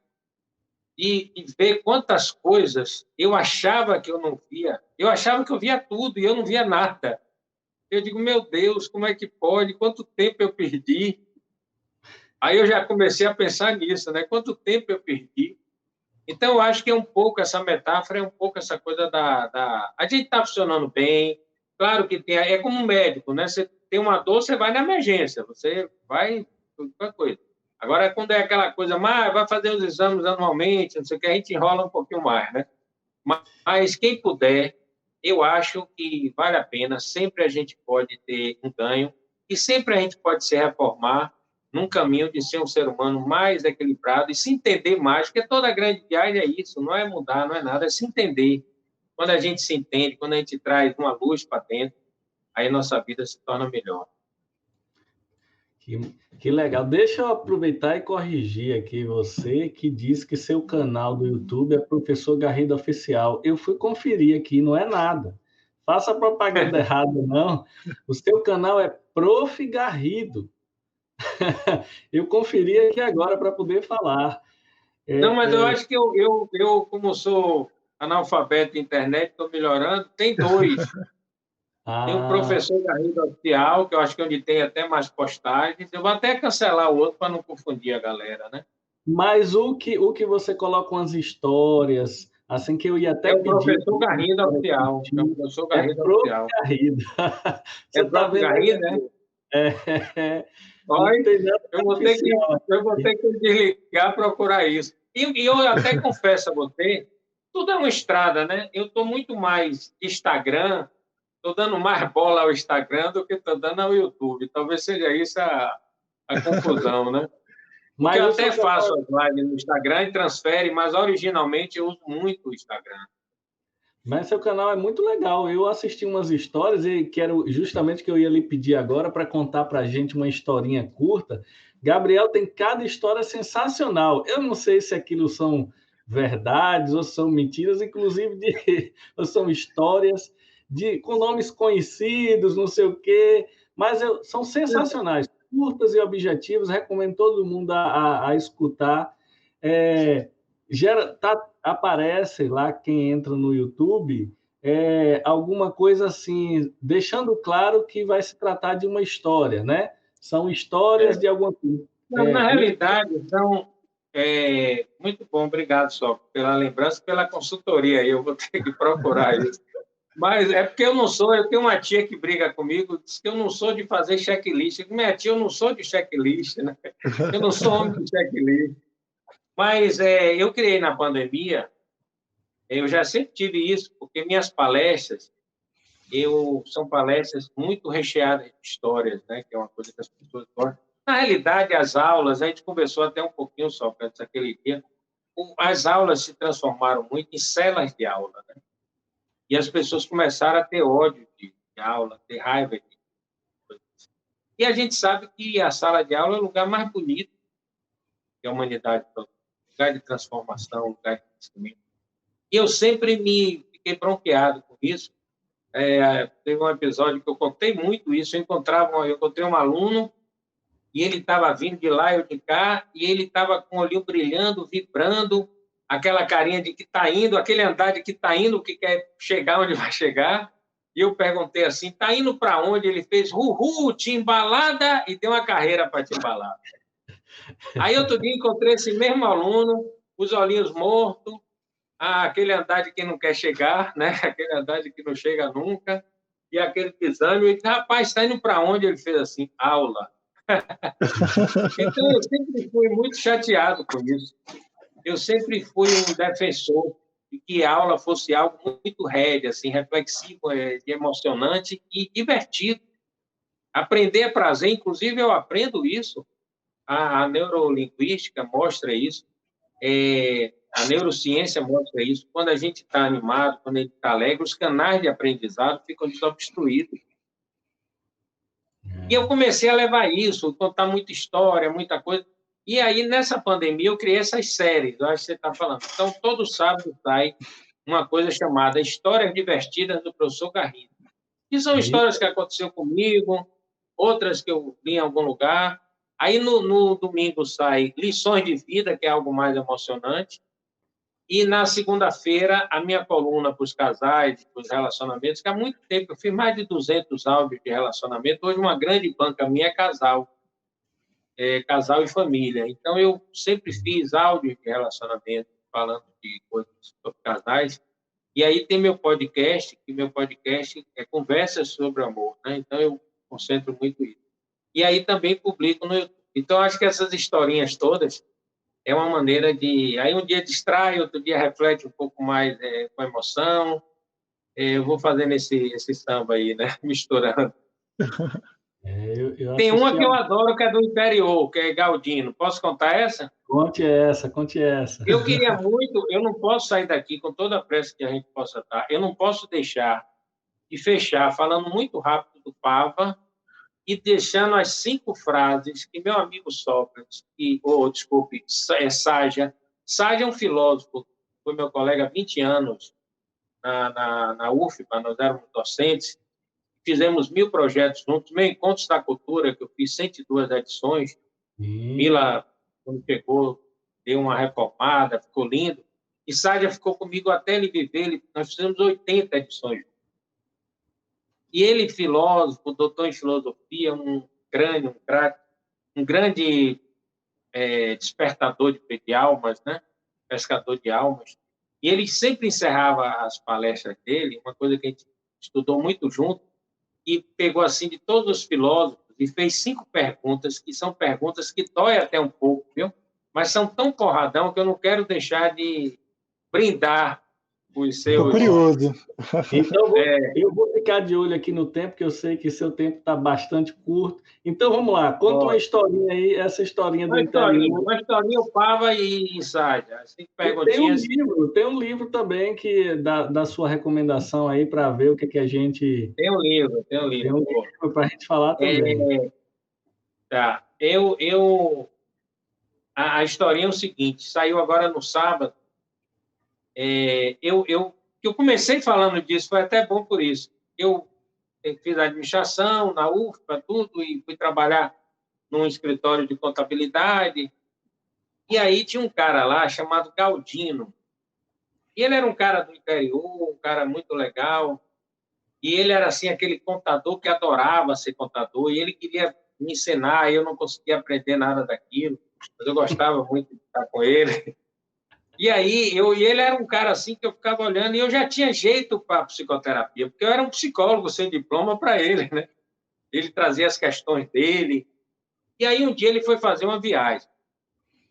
e ver quantas coisas eu achava que eu não via. Eu achava que eu via tudo e eu não via nada. Eu digo, meu Deus, como é que pode? Quanto tempo eu perdi? Aí eu já comecei a pensar nisso, né? Quanto tempo eu perdi? Então, eu acho que é um pouco essa metáfora, é um pouco essa coisa da... A gente está funcionando bem, claro que tem... É como um médico, né? Você tem uma dor, você vai na emergência, você vai... Qualquer coisa. Agora, quando é aquela coisa, mas vai fazer os exames anualmente, não sei o que, a gente enrola um pouquinho mais, né? Mas quem puder, eu acho que vale a pena, sempre a gente pode ter um ganho e sempre a gente pode se reformar num caminho de ser um ser humano mais equilibrado e se entender mais, porque toda grande viagem é isso, não é mudar, não é nada, é se entender. Quando a gente se entende, quando a gente traz uma luz para dentro, aí nossa vida se torna melhor. Que legal. Deixa eu aproveitar e corrigir aqui você que disse que seu canal do YouTube é Professor Garrido Oficial. Eu fui conferir aqui, não é nada. Faça propaganda errada, não. O seu canal é Prof. Garrido. Eu conferi aqui agora para poder falar. Não, mas eu acho que como sou analfabeto de internet, estou melhorando, tem dois. Tem o Professor Garrido Oficial, que eu acho que é onde tem até mais postagens. Eu vou até cancelar o outro para não confundir a galera, né? Mas o que você coloca umas histórias, assim que eu ia até É o pedir. Professor Garrido Oficial. É o Professor Garrido Prof. Oficial. Garrido. É Você o está próprio vendo aí? Garrido, né? Não Olha, tem nada eu vou ter que desligar, procurar isso. E eu até confesso a você, tudo é uma estrada, né? Eu estou muito mais Instagram, estou dando mais bola ao Instagram do que estou dando ao YouTube. Talvez seja isso a confusão, né? Porque Mas eu o até seu canal, faço as lives no Instagram e transfere, mas originalmente eu uso muito o Instagram. mas seu canal é muito legal. Eu assisti umas histórias e quero justamente que eu ia lhe pedir agora para contar para a gente uma historinha curta. Gabriel tem cada história sensacional. Eu não sei se aquilo são verdades ou são mentiras, inclusive ou são histórias com nomes conhecidos, não sei o quê, mas são sensacionais, curtas e objetivas. Recomendo todo mundo a escutar. Aparece lá quem entra no YouTube alguma coisa assim, deixando claro que vai se tratar de uma história, né? São histórias de alguma coisa. Não, na realidade, então, muito bom, obrigado só pela lembrança, pela consultoria aí, eu vou ter que procurar isso. Mas é porque eu tenho uma tia que briga comigo, diz que eu não sou de fazer checklist. Minha tia, eu não sou de checklist, né? Eu não sou homem de checklist. Mas eu criei na pandemia, eu já sempre tive isso, porque minhas palestras, são palestras muito recheadas de histórias, né? Que é uma coisa que as pessoas gostam. Na realidade, as aulas, a gente conversou até um pouquinho só antes daquele dia, as aulas se transformaram muito em celas de aula, né? E as pessoas começaram a ter ódio de aula, ter raiva de coisas. E a gente sabe que a sala de aula é o lugar mais bonito que a humanidade produz, lugar de transformação, lugar de crescimento. E eu sempre me fiquei bronqueado com isso. Teve um episódio que eu contei muito isso. Eu encontrei um aluno e ele estava vindo de lá, eu de cá, e ele estava com o olhinho brilhando, vibrando, aquela carinha de que está indo, aquele andar de que está indo, que quer chegar onde vai chegar. E eu perguntei assim, está indo para onde? Ele fez, timbalada, e deu uma carreira para timbalada. Aí outro dia encontrei esse mesmo aluno, os olhinhos mortos, aquele andar de que não quer chegar, né? Aquele andar de que não chega nunca. E aquele desânimo, ele disse, rapaz, está indo para onde? Ele fez assim, aula. Então, eu sempre fui muito chateado com isso. Eu sempre fui um defensor de que a aula fosse algo muito rédea, assim, reflexivo, emocionante e divertido. Aprender é prazer, inclusive eu aprendo isso. A neurolinguística mostra isso, a neurociência mostra isso. Quando a gente está animado, quando a gente está alegre, os canais de aprendizado ficam desobstruídos. E eu comecei a levar isso, contar muita história, muita coisa. E aí, nessa pandemia, eu criei essas séries, eu acho que você está falando. Então, todo sábado sai uma coisa chamada Histórias Divertidas do Professor Garrido. Que são histórias que aconteceram comigo, outras que eu li em algum lugar. Aí, no domingo, sai Lições de Vida, que é algo mais emocionante. E, na segunda-feira, a minha coluna para os casais, para os relacionamentos, que há muito tempo eu fiz mais de 200 áudios de relacionamento. Hoje, uma grande banca minha é casal e família. Então, eu sempre fiz áudios de relacionamento, falando de coisas sobre casais. E aí tem meu podcast, que meu podcast é Conversas sobre Amor, né? Então, eu concentro muito isso. E aí também publico no YouTube. Então, acho que essas historinhas todas é uma maneira de... Aí um dia distrai, outro dia reflete um pouco mais com emoção. Eu vou fazendo esse samba aí, né? Misturando. Eu Tem uma que eu adoro, que é do interior, que é Galdino. Posso contar essa? Conte essa, conte essa. Eu queria muito, eu não posso sair daqui com toda a pressa que a gente possa estar, eu não posso deixar de fechar falando muito rápido do Pava e deixando as 5 frases que meu amigo Sócrates, desculpe, Ságia é um filósofo, foi meu colega há 20 anos na UFBA, nós éramos docentes, fizemos 1000 projetos juntos, meu Encontros da Cultura, que eu fiz 102 edições, Mila, quando chegou, deu uma reformada, ficou lindo. E Sádia ficou comigo até ele viver, nós fizemos 80 edições. E ele, filósofo, doutor em filosofia, um grande despertador de almas, né? Pescador de almas. E ele sempre encerrava as palestras dele, uma coisa que a gente estudou muito junto, e pegou assim de todos os filósofos e fez 5 perguntas, que são perguntas que dói até um pouco, viu? Mas são tão porradão que eu não quero deixar de brindar os seus... Estou curioso. Então, eu vou ficar de olho aqui no tempo, que eu sei que seu tempo está bastante curto. Então, vamos lá, conta uma historinha aí, essa historinha do interior. Uma historinha, o Pava e Sádia. 5 perguntinhas. Tem um livro também que da sua recomendação aí para ver o que a gente... Tem um livro. Tem um livro para a gente falar também. Tá. A historinha é o seguinte, saiu agora no sábado. Eu comecei falando disso, foi até bom por isso. Eu fiz administração na UFBA, tudo, e fui trabalhar num escritório de contabilidade. E aí tinha um cara lá chamado Galdino. E ele era um cara do interior, um cara muito legal. E ele era assim aquele contador que adorava ser contador. E ele queria me ensinar, e eu não conseguia aprender nada daquilo. Mas eu gostava muito de estar com ele. E aí, ele era um cara assim que eu ficava olhando, e eu já tinha jeito para psicoterapia, porque eu era um psicólogo sem diploma para ele, né? Ele trazia as questões dele. E aí, um dia, ele foi fazer uma viagem.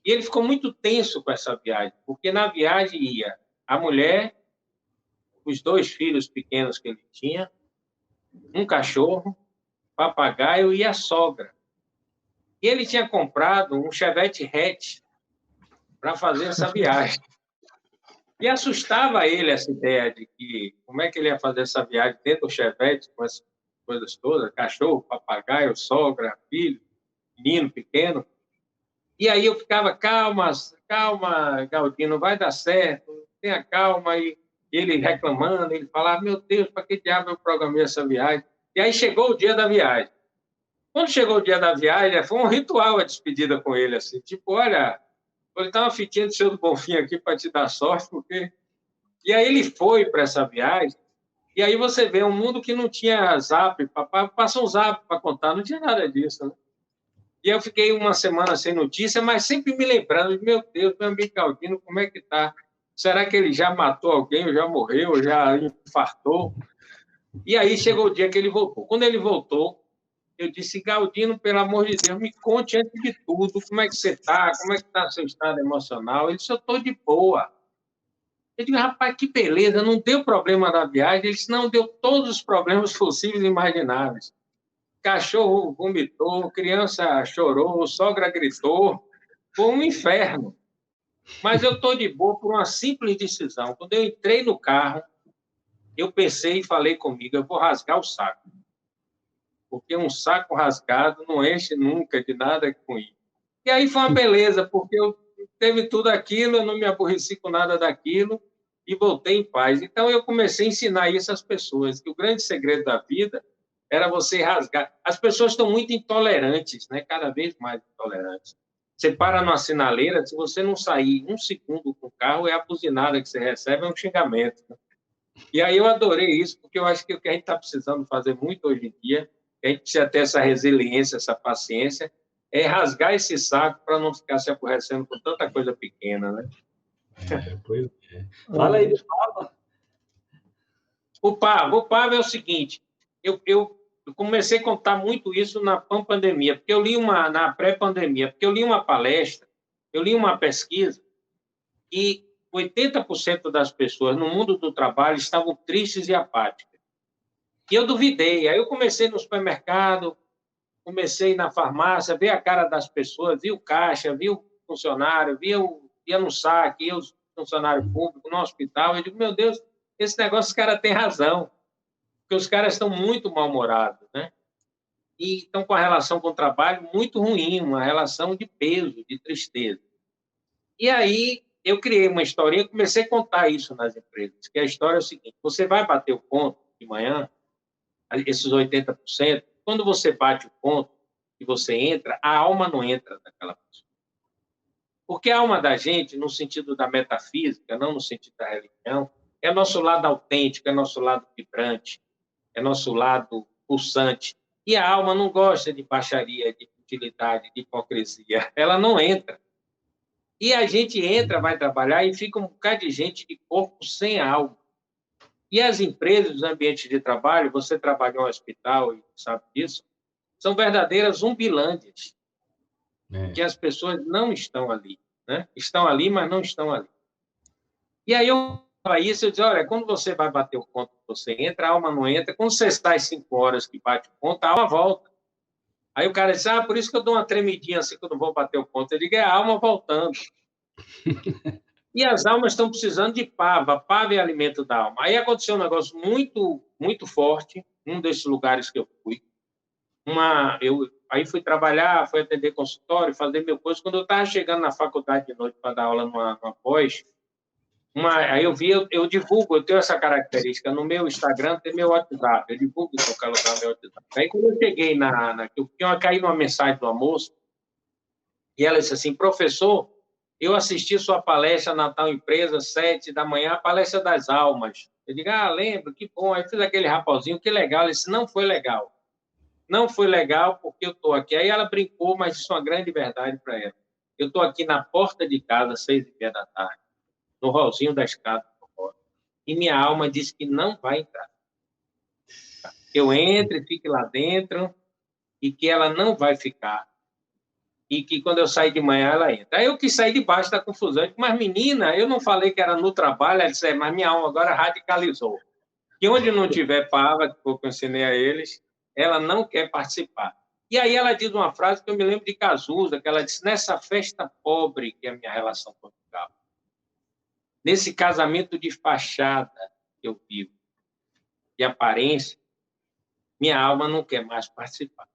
E ele ficou muito tenso com essa viagem, porque na viagem ia a mulher, os 2 filhos pequenos que ele tinha, um cachorro, papagaio e a sogra. E ele tinha comprado um Chevette hatch para fazer essa viagem. E assustava ele essa ideia de que como é que ele ia fazer essa viagem dentro do Chevette com essas coisas todas, cachorro, papagaio, sogra, filho, menino pequeno. E aí eu ficava, calma, Galdino, vai dar certo, tenha calma. E ele reclamando, ele falava, meu Deus, para que diabo eu programei essa viagem? E aí chegou o dia da viagem. Quando chegou o dia da viagem, foi um ritual a despedida com ele, assim, tipo, olha... Vou lhe dar uma fitinha do seu do Bonfim aqui para te dar sorte, porque... E aí ele foi para essa viagem, e aí você vê um mundo que não tinha zap, passou um zap para contar, não tinha nada disso, né? E eu fiquei uma semana sem notícia, mas sempre me lembrando, meu Deus, meu amigo Galdino, como é que está? Será que ele já matou alguém, ou já morreu, ou já infartou? E aí chegou o dia que ele voltou. Quando ele voltou, eu disse, Galdino, pelo amor de Deus, me conte antes de tudo, como é que você está, como é que está seu estado emocional. Ele disse, eu estou de boa. Eu digo, rapaz, que beleza, não deu problema na viagem. Ele disse, não, deu todos os problemas possíveis e imagináveis. Cachorro vomitou, criança chorou, sogra gritou, foi um inferno. Mas eu estou de boa por uma simples decisão. Quando eu entrei no carro, eu pensei e falei comigo, eu vou rasgar o saco. Porque um saco rasgado não enche nunca de nada ruim. E aí foi uma beleza, porque eu teve tudo aquilo, eu não me aborreci com nada daquilo e voltei em paz. Então, eu comecei a ensinar isso às pessoas, que o grande segredo da vida era você rasgar. As pessoas estão muito intolerantes, né? Cada vez mais intolerantes. Você para numa sinaleira, se você não sair um segundo com o carro, é a buzinada que você recebe, é um xingamento. E aí eu adorei isso, porque eu acho que o que a gente está precisando fazer muito hoje em dia, a gente precisa ter essa resiliência, essa paciência, é rasgar esse saco para não ficar se aborrecendo com tanta coisa pequena, né? Pois é. Fala aí do Papa. O Papa é o seguinte, eu comecei a contar muito isso na pandemia, porque eu li na pré-pandemia, porque eu li uma palestra, eu li uma pesquisa, e 80% das pessoas no mundo do trabalho estavam tristes e apáticas. E eu duvidei. Aí eu comecei no supermercado, comecei na farmácia, ver a cara das pessoas, vi o caixa, vi o funcionário, ia no saque, ia os funcionários públicos, no hospital. Eu digo, meu Deus, esse negócio, os caras têm razão, porque os caras estão muito mal-humorados, né? E estão com a relação com o trabalho muito ruim, uma relação de peso, de tristeza. E aí eu criei uma historinha, comecei a contar isso nas empresas, que a história é o seguinte, você vai bater o ponto de manhã, esses 80%, quando você bate o ponto e você entra, a alma não entra daquela pessoa. Porque a alma da gente, no sentido da metafísica, não no sentido da religião, é nosso lado autêntico, é nosso lado vibrante, é nosso lado pulsante. E a alma não gosta de baixaria, de futilidade, de hipocrisia. Ela não entra. E a gente entra, vai trabalhar e fica um bocado de gente de corpo sem alma. E as empresas, os ambientes de trabalho, você trabalha em um hospital e sabe disso, são verdadeiras zumbilândias, que as pessoas não estão ali, né? Estão ali, mas não estão ali. E aí eu falava isso, eu dizia, olha, quando você vai bater o ponto, você entra, a alma não entra, quando você está às 5 horas que bate o ponto, a alma volta. Aí o cara disse, por isso que eu dou uma tremidinha assim, que eu não vou bater o ponto. Eu digo, é a alma voltando. E as almas estão precisando de pava. Pava é alimento da alma. Aí aconteceu um negócio muito, muito forte, num desses lugares que eu fui. Aí fui trabalhar, fui atender consultório, fazer mil coisas. Quando eu estava chegando na faculdade de noite para dar aula numa pós, aí eu divulgo, eu tenho essa característica. No meu Instagram tem meu WhatsApp. Eu divulgo em qualquer lugar meu WhatsApp. Aí quando eu cheguei eu caí numa mensagem do almoço, e ela disse assim, professor, eu assisti sua palestra na tal empresa, 7 da manhã, a palestra das almas. Eu digo, lembro, que bom. Aí fiz aquele raposinho, que legal. Ele disse, não foi legal. Não foi legal porque eu estou aqui. Aí ela brincou, mas isso é uma grande verdade para ela. Eu estou aqui na porta de casa, 6h30 da tarde, no rolzinho da escada, e minha alma disse que não vai entrar. Eu entre, fique lá dentro, e que ela não vai ficar. E que quando eu sair de manhã, ela entra. Aí eu quis sair debaixo da confusão. Eu disse, mas, menina, eu não falei que era no trabalho. Ela disse, mas minha alma agora radicalizou. Que onde não tiver palavra, que eu ensinei a eles, ela não quer participar. E aí ela diz uma frase que eu me lembro de Cazuza, que ela disse, nessa festa pobre que é a minha relação com Portugal, nesse casamento de fachada que eu vivo, de aparência, minha alma não quer mais participar.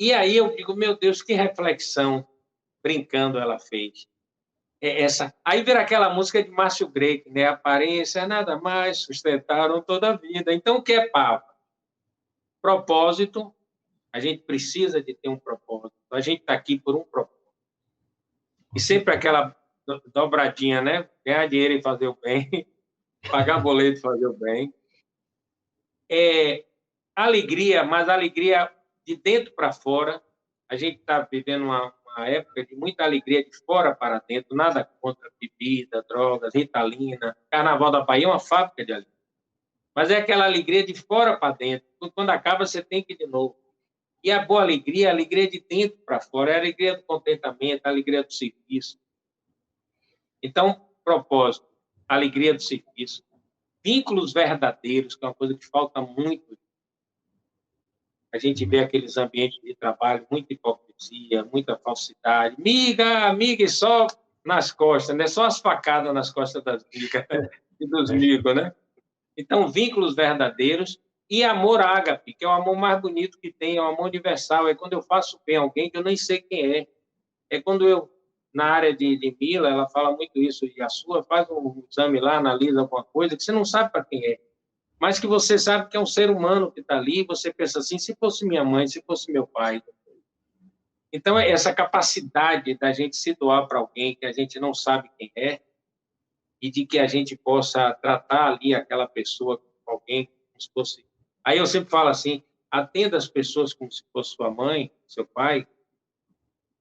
E aí eu digo, meu Deus, que reflexão, brincando, ela fez. Aí vira aquela música de Márcio Greco, né? Aparência, nada mais, sustentaram toda a vida. Então, o que é pava? Propósito, a gente precisa de ter um propósito. A gente está aqui por um propósito. E sempre aquela dobradinha, né? Ganhar dinheiro e fazer o bem, pagar boleto e fazer o bem. Alegria, mas alegria de dentro para fora. A gente está vivendo uma época de muita alegria de fora para dentro, nada contra bebida, drogas, Ritalina. Carnaval da Bahia é uma fábrica de alegria. Mas é aquela alegria de fora para dentro. Quando acaba, você tem que ir de novo. E a boa alegria é a alegria de dentro para fora, é a alegria do contentamento, a alegria do serviço. Então, propósito, alegria do serviço, vínculos verdadeiros, que é uma coisa que falta muito. A gente vê aqueles ambientes de trabalho, muita hipocrisia, muita falsidade. Amiga, e só nas costas, né? Só as facadas nas costas das migas e dos migos, né? Então, vínculos verdadeiros e amor ágape, que é o amor mais bonito que tem, é o amor universal. É quando eu faço bem a alguém que eu nem sei quem é. É quando eu, na área de Mila, ela fala muito isso, e a sua faz um exame lá, analisa alguma coisa, que você não sabe para quem é, mas que você sabe que é um ser humano que está ali, e você pensa assim, se fosse minha mãe, se fosse meu pai. Então, essa capacidade da gente se doar para alguém que a gente não sabe quem é, e de que a gente possa tratar ali aquela pessoa, alguém, como se fosse... Aí eu sempre falo assim, atenda as pessoas como se fosse sua mãe, seu pai.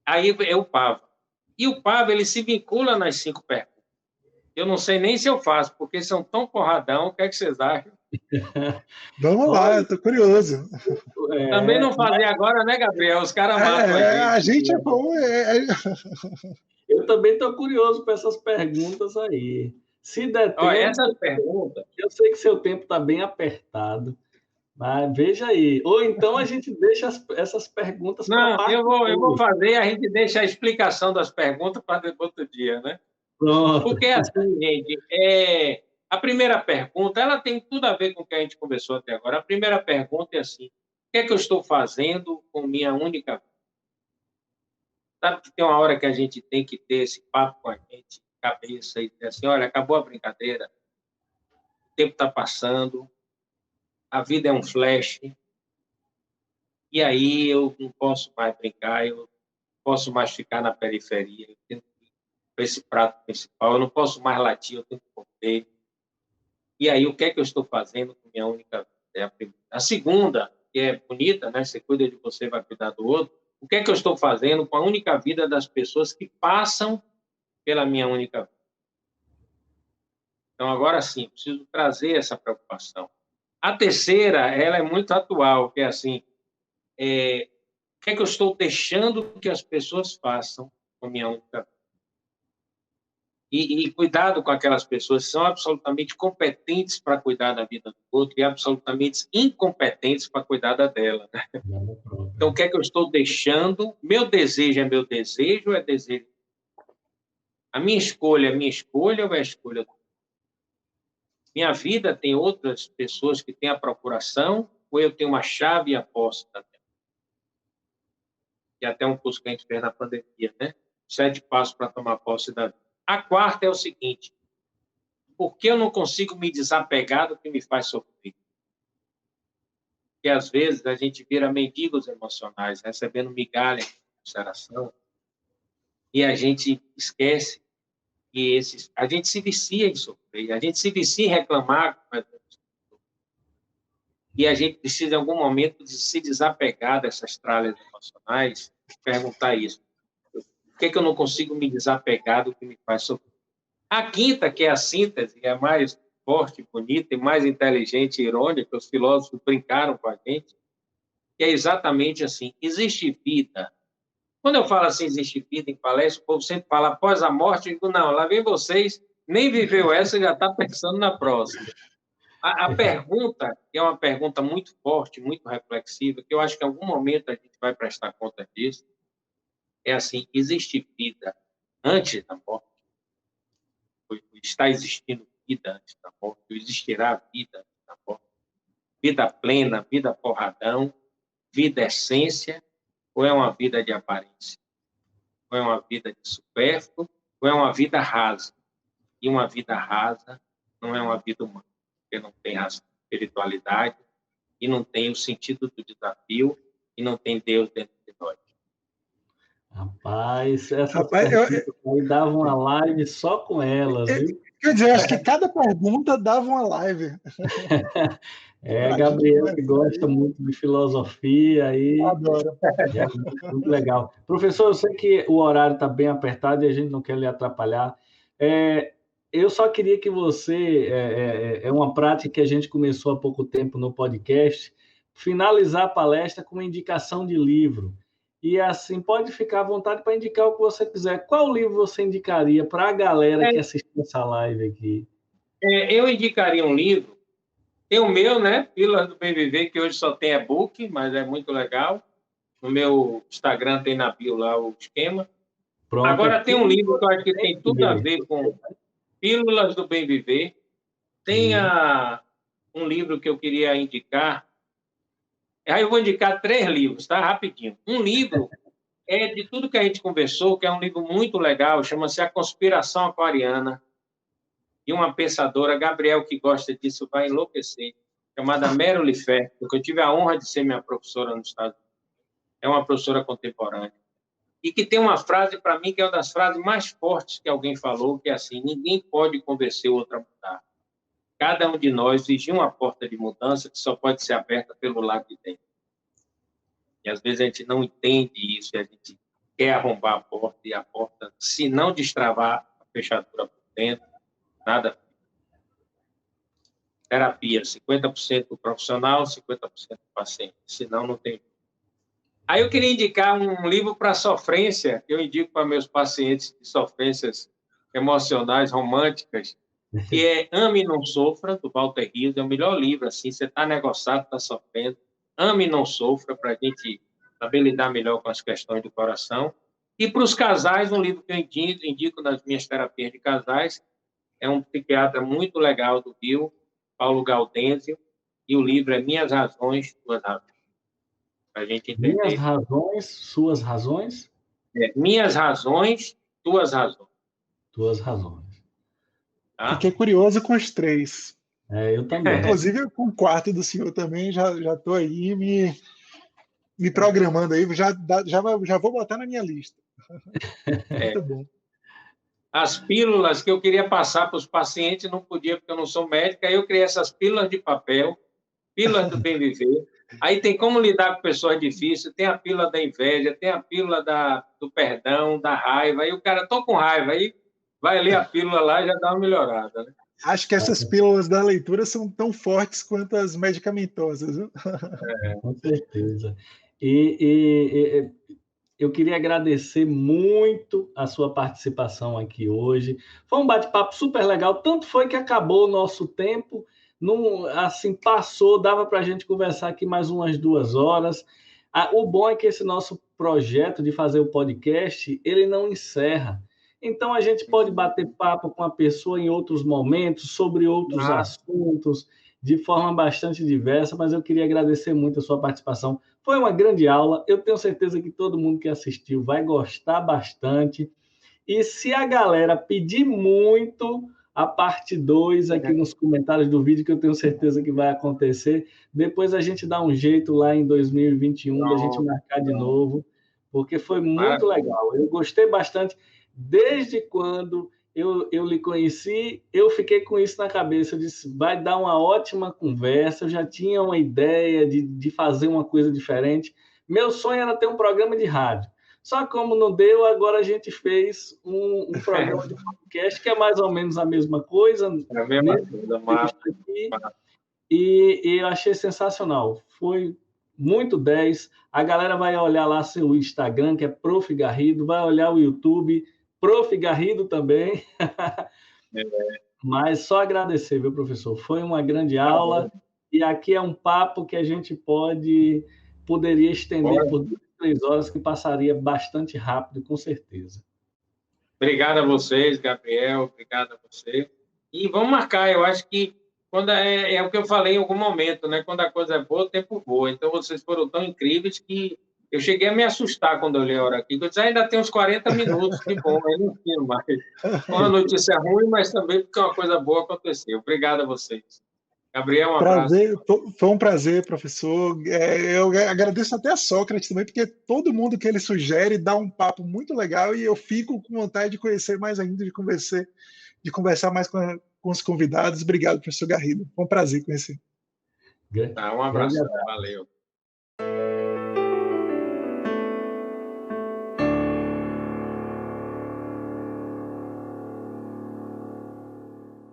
Aí é o Pava. E o Pava, ele se vincula nas 5 perguntas. Eu não sei nem se eu faço, porque são tão porradão, o que é que vocês acham? Vamos lá, estou curioso. Também não fazer agora, né, Gabriel? Os caras matam a gente. Eu também estou curioso para essas perguntas aí. Se der tempo, essas perguntas... eu sei que seu tempo está bem apertado, mas veja aí. Ou então a gente deixa essas perguntas para Não, eu vou fazer, a gente deixa a explicação das perguntas para outro dia, né? Pronto. Porque, assim, gente, a primeira pergunta, ela tem tudo a ver com o que a gente conversou até agora. A primeira pergunta é assim, o que é que eu estou fazendo com minha única vida? Sabe que tem uma hora que a gente tem que ter esse papo com a gente, cabeça, e dizer assim, olha, acabou a brincadeira, o tempo está passando, a vida é um flash, e aí eu não posso mais brincar, eu não posso mais ficar na periferia, eu tenho que ir para esse prato principal, eu não posso mais latir, eu tenho que comer. E aí, o que é que eu estou fazendo com minha única vida? É a primeira. A segunda, que é bonita, né? Você cuida de você, vai cuidar do outro. O que é que eu estou fazendo com a única vida das pessoas que passam pela minha única vida? Então, agora sim, preciso trazer essa preocupação. A terceira, ela é muito atual, que é assim, o que é que eu estou deixando que as pessoas façam com a minha única vida? E cuidado com aquelas pessoas que são absolutamente competentes para cuidar da vida do outro e absolutamente incompetentes para cuidar da dela. Né? Então, o que é que eu estou deixando? Meu desejo é meu desejo ou é desejo? A minha escolha é minha escolha ou é a escolha do outro? Minha vida tem outras pessoas que têm a procuração ou eu tenho uma chave e a posse da dela? E até um curso que a gente fez na pandemia, né? 7 passos para tomar posse da vida. A quarta é o seguinte, por que eu não consigo me desapegar do que me faz sofrer? Porque, às vezes, a gente vira mendigos emocionais, recebendo migalha de consideração, e a gente esquece que a gente se vicia em sofrer, a gente se vicia em reclamar, e a gente precisa, em algum momento, de se desapegar dessas tralhas emocionais e perguntar isso. Por que eu não consigo me desapegar do que me faz sofrer? A quinta, que é a síntese, é a mais forte, bonita e mais inteligente e irônica, os filósofos brincaram com a gente, que é exatamente assim, existe vida. Quando eu falo assim, existe vida em palestra, o povo sempre fala, após a morte, eu digo, não, lá vem vocês, nem viveu essa e já está pensando na próxima. A pergunta, que é uma pergunta muito forte, muito reflexiva, que eu acho que em algum momento a gente vai prestar conta disso, é assim, existe vida antes da morte? Está existindo vida antes da morte? Existirá vida antes da morte? Vida plena, vida porradão, vida essência, ou é uma vida de aparência? Ou é uma vida de supérfluo, ou é uma vida rasa? E uma vida rasa não é uma vida humana, porque não tem a espiritualidade, e não tem o sentido do desafio, e não tem Deus dentro de nós. Rapaz, essas perguntas aí davam uma live só com elas, viu? Quer dizer, acho que cada pergunta dava uma live. Gabriel, que gosta muito de filosofia aí. Adoro. É muito legal. Professor, eu sei que o horário está bem apertado e a gente não quer lhe atrapalhar. Eu só queria que você, é uma prática que a gente começou há pouco tempo no podcast, finalizar a palestra com uma indicação de livro. E assim, pode ficar à vontade para indicar o que você quiser. Qual livro você indicaria para a galera que assistiu essa live aqui? Eu indicaria um livro. Tem o meu, né? Pílulas do Bem Viver, que hoje só tem e-book, mas é muito legal. No meu Instagram tem na bio lá o esquema. Pronto, Agora tem um livro que eu acho que tem tudo a ver com Pílulas do Bem Viver. Tem um livro que eu queria indicar. Aí eu vou indicar 3 livros, tá? Rapidinho. Um livro é de tudo que a gente conversou, que é um livro muito legal, chama-se A Conspiração Aquariana, de uma pensadora, Gabriel, que gosta disso, vai enlouquecer, chamada Mary Oliver, que eu tive a honra de ser minha professora nos Estados Unidos. É uma professora contemporânea. E que tem uma frase, para mim, que é uma das frases mais fortes que alguém falou, que é assim: ninguém pode convencer o outro a mudar. Cada um de nós vigia uma porta de mudança que só pode ser aberta pelo lado de dentro. E às vezes a gente não entende isso, e a gente quer arrombar a porta, e a porta, se não destravar a fechadura por dentro, nada. Terapia, 50% profissional, 50% paciente, senão não tem. Aí eu queria indicar um livro para sofrência, que eu indico para meus pacientes de sofrências emocionais, românticas, que é Ame e Não Sofra, do Walter Rizzo. É o melhor livro, assim, você está negociado, está sofrendo. Ame e Não Sofra, para a gente saber lidar melhor com as questões do coração. E para os casais, um livro que eu indico nas minhas terapias de casais, é um psiquiatra muito legal do Rio, Paulo Gaudêncio, e o livro é Minhas Razões, Tuas Razões. Para a gente entender. Minhas razões, suas razões? Minhas Razões, Tuas Razões. Tuas razões. Tá? Fiquei curioso com os 3. Eu também. Inclusive, com o quarto do senhor também, já estou aí me programando aí, já vou botar na minha lista. Muito bom. As pílulas que eu queria passar para os pacientes, não podia, porque eu não sou médico, aí eu criei essas pílulas de papel, pílulas do bem viver. Aí tem como lidar com pessoas difíceis, tem a pílula da inveja, tem a pílula do perdão, da raiva. Aí o cara, tô com raiva, aí vai ler a pílula lá e já dá uma melhorada, né? Acho que essas pílulas da leitura são tão fortes quanto as medicamentosas. Viu? Com certeza. E eu queria agradecer muito a sua participação aqui hoje. Foi um bate-papo super legal. Tanto foi que acabou o nosso tempo. Assim, passou, dava para a gente conversar aqui mais umas 2 horas. O bom é que esse nosso projeto de fazer o podcast, ele não encerra. Então, a gente pode bater papo com a pessoa em outros momentos, sobre outros assuntos, de forma bastante diversa, mas eu queria agradecer muito a sua participação. Foi uma grande aula, eu tenho certeza que todo mundo que assistiu vai gostar bastante. E se a galera pedir muito, a parte 2 aqui nos comentários do vídeo, que eu tenho certeza que vai acontecer, depois a gente dá um jeito lá em 2021 da gente marcar de novo, porque foi muito legal. Eu gostei bastante. Desde quando eu lhe conheci, eu fiquei com isso na cabeça. Eu disse, vai dar uma ótima conversa. Eu já tinha uma ideia de fazer uma coisa diferente. Meu sonho era ter um programa de rádio. Só como não deu, agora a gente fez um programa de podcast, que é mais ou menos a mesma coisa. É a mesma coisa, mas... E eu achei sensacional. Foi muito 10. A galera vai olhar lá seu Instagram, que é Prof. Garrido, vai olhar o YouTube, Prof. Garrido também. Mas só agradecer, viu, professor? Foi uma grande aula. E aqui é um papo que a gente poderia estender por 2, 3 horas, que passaria bastante rápido, com certeza. Obrigado a vocês, Gabriel. Obrigado a você. E vamos marcar. Eu acho que quando é o que eu falei em algum momento, né? Quando a coisa é boa, o tempo voa. Então, vocês foram tão incríveis que eu cheguei a me assustar quando eu li a hora aqui. Eu disse, ainda tem uns 40 minutos, que bom, aí não tinha mais. Uma notícia ruim, mas também porque uma coisa boa aconteceu. Obrigado a vocês. Gabriel, um abraço. Foi um prazer, professor. Eu agradeço até a Sócrates também, porque todo mundo que ele sugere dá um papo muito legal e eu fico com vontade de conhecer mais ainda, de conversar mais com os convidados. Obrigado, professor Garrido. Foi um prazer conhecer. Um abraço. Valeu.